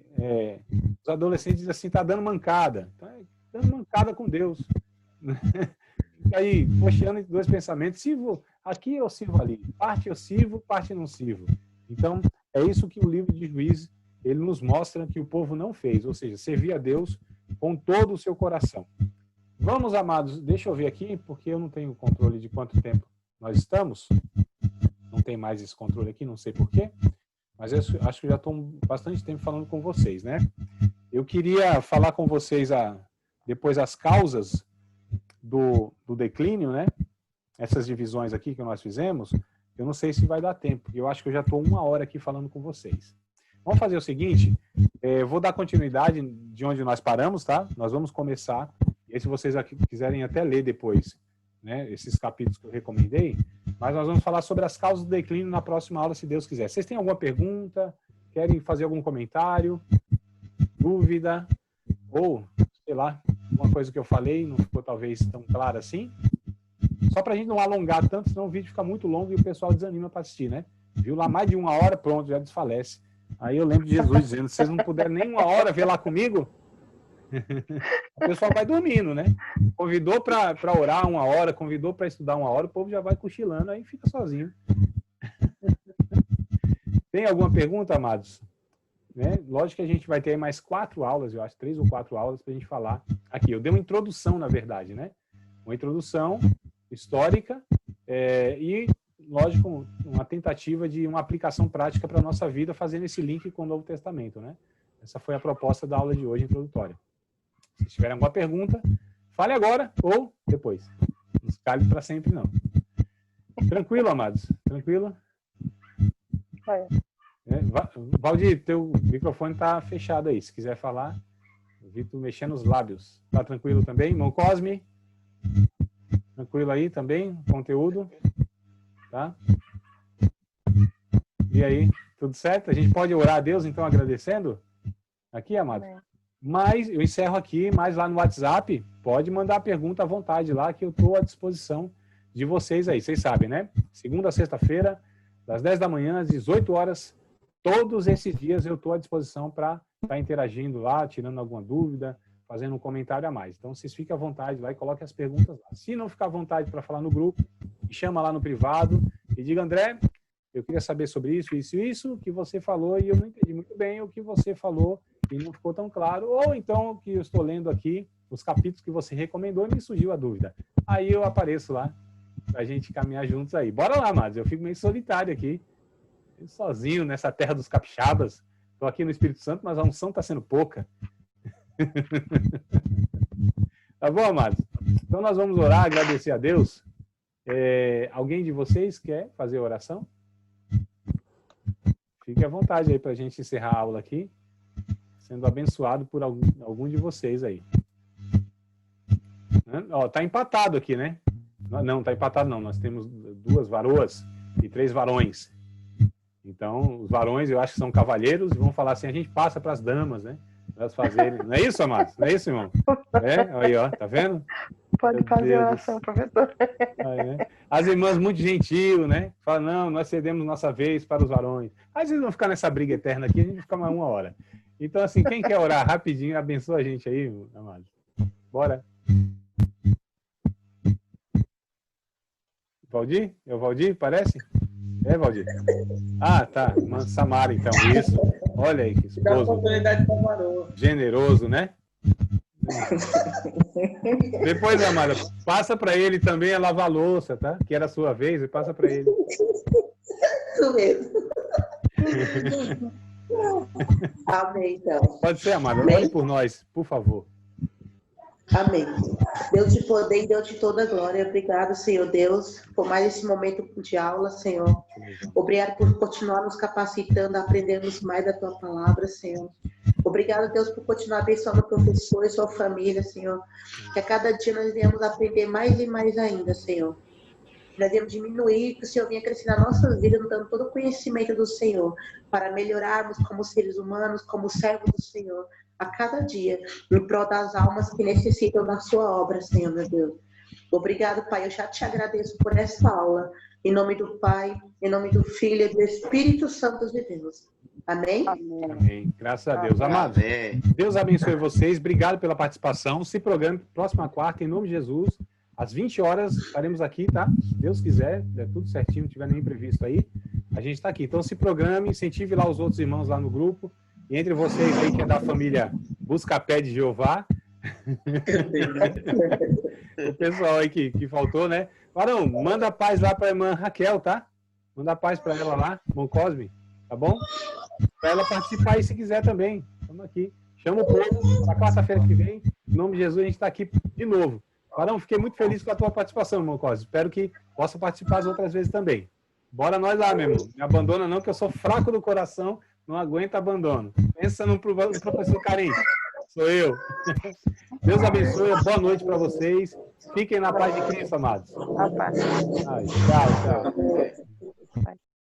os adolescentes dizem assim, tá dando mancada. Tá dando mancada com Deus. Fica aí cocheando entre dois pensamentos. Sirvo aqui ou sirvo ali? Parte eu sirvo, parte não sirvo. Então, é isso que o livro de Juízes, ele nos mostra que o povo não fez, ou seja, servir a Deus com todo o seu coração. Vamos, amados, deixa eu ver aqui, porque eu não tenho controle de quanto tempo nós estamos. Não tem mais esse controle aqui, não sei porquê, mas eu acho que já estou bastante tempo falando com vocês, né? Eu queria falar com vocês depois as causas do declínio, né? Essas divisões aqui que nós fizemos. Eu não sei se vai dar tempo, eu acho que eu já estou 1 hora aqui falando com vocês. Vamos fazer o seguinte, vou dar continuidade de onde nós paramos, tá? Nós vamos começar, e aí se vocês aqui quiserem até ler depois, né, esses capítulos que eu recomendei, mas nós vamos falar sobre as causas do declínio na próxima aula, se Deus quiser. Vocês têm alguma pergunta? Querem fazer algum comentário? Dúvida? Ou, sei lá, uma coisa que eu falei não ficou talvez tão clara assim? Só para a gente não alongar tanto, senão o vídeo fica muito longo e o pessoal desanima para assistir, né? Viu lá mais de 1 hora, pronto, já desfalece. Aí eu lembro de Jesus dizendo, se vocês não puderem nem 1 hora ver lá comigo, o pessoal vai dormindo, né? Convidou para orar 1 hora, convidou para estudar 1 hora, o povo já vai cochilando, aí fica sozinho. Tem alguma pergunta, amados? Né? Lógico que a gente vai ter mais 4 aulas, eu acho, 3 ou 4 aulas para a gente falar aqui. Eu dei uma introdução, na verdade, né? Uma introdução histórica e, lógico, uma tentativa de uma aplicação prática para a nossa vida, fazendo esse link com o Novo Testamento, né? Essa foi a proposta da aula de hoje, introdutória. Se tiverem alguma pergunta, fale agora ou depois. nos calhe para sempre, não. Tranquilo, amados? Tranquilo? Vai. Valdir, teu microfone está fechado aí. Se quiser falar, eu vi tu mexendo os lábios. Tá tranquilo também? Irmão Cosme? Tranquilo aí também? Conteúdo? Tá? E aí, tudo certo? A gente pode orar a Deus, então, agradecendo? Aqui, amado? Amém. Mas eu encerro aqui, mas lá no WhatsApp, pode mandar pergunta à vontade lá, que eu estou à disposição de vocês aí. Vocês sabem, né? Segunda a sexta-feira, das 10 da manhã às 18 horas, todos esses dias eu estou à disposição para estar interagindo lá, tirando alguma dúvida, fazendo um comentário a mais. Então, vocês fiquem à vontade lá e coloquem as perguntas lá. Se não ficar à vontade para falar no grupo, me chama lá no privado e diga, André, eu queria saber sobre isso que você falou e eu não entendi muito bem o que você falou e não ficou tão claro. Ou então, que eu estou lendo aqui os capítulos que você recomendou e me surgiu a dúvida. Aí eu apareço lá para a gente caminhar juntos aí. Bora lá, amados. Eu fico meio solitário aqui, sozinho nessa terra dos capixabas. Estou aqui no Espírito Santo, mas a unção está sendo pouca. Tá bom, amados? Então nós vamos orar, agradecer a Deus. Alguém de vocês quer fazer a oração? Fique à vontade aí para a gente encerrar a aula aqui, sendo abençoado por algum de vocês aí. Ó, tá empatado aqui, né? Não, tá empatado não. Nós temos 2 varoas e 3 varões. Então, os varões eu acho que são cavalheiros e vão falar assim, a gente passa para as damas, né? Elas fazerem. Não é isso, amados? Não é isso, irmão? Aí, ó, tá vendo? Pode Meu fazer Deus. oração, professor. As irmãs muito gentil, né? Falam, não, nós cedemos nossa vez para os varões. Aí vocês vão ficar nessa briga eterna aqui, a gente fica mais 1 hora. Então, assim, quem quer orar rapidinho, abençoa a gente aí, amado. Bora. Valdir? É o Valdir, parece? É, Valdir? Ah, tá. Samara, então. Isso. Olha aí, que Dá esposo. oportunidade para varão. Generoso, né? Depois, amada, passa para ele também a lavar a louça, tá? Que era a sua vez, e passa para ele. Isso mesmo. Amém, então. Pode ser, amada. Amém. Ore por nós, por favor. Amém. Deus de poder e Deus de toda glória. Obrigado, Senhor Deus, por mais esse momento de aula, Senhor. Obrigado por continuar nos capacitando a aprendermos mais da Tua palavra, Senhor. Obrigado, Deus, por continuar abençoando o professor e sua família, Senhor. Que a cada dia nós venhamos aprender mais e mais ainda, Senhor. Nós devemos diminuir, que o Senhor venha crescer na nossa vida, nos dando todo o conhecimento do Senhor, para melhorarmos como seres humanos, como servos do Senhor, a cada dia, em prol das almas que necessitam da sua obra, Senhor, meu Deus. Obrigado, Pai, eu já te agradeço por essa aula, em nome do Pai, em nome do Filho e do Espírito Santo de Deus. Amém? Amém. Amém. Graças a Deus. Amados, Amém. Deus abençoe vocês. Obrigado pela participação. Se programe, próxima quarta, em nome de Jesus. Às 20 horas estaremos aqui, tá? Se Deus quiser, der tudo certinho, não tiver nenhum imprevisto aí, a gente está aqui. Então se programe, incentive lá os outros irmãos lá no grupo. E entre vocês aí que é da família Buscapé de Jeová, o pessoal aí que faltou, né? Varão, manda paz lá para a irmã Raquel, tá? Manda paz para ela lá, irmão Cosme, tá bom? Para ela participar aí se quiser também. Estamos aqui. Chama o povo para quarta-feira que vem. Em nome de Jesus, a gente está aqui de novo. Varão, fiquei muito feliz com a tua participação, irmão Cosme. Espero que possa participar as outras vezes também. Bora nós lá, meu irmão. Me abandona não, que eu sou fraco do coração, não aguento abandono. Pensa no professor carente. Sou eu. Deus abençoe. Boa noite para vocês. Fiquem na paz de Cristo, amados. Rapaz. Ai, tchau, tchau.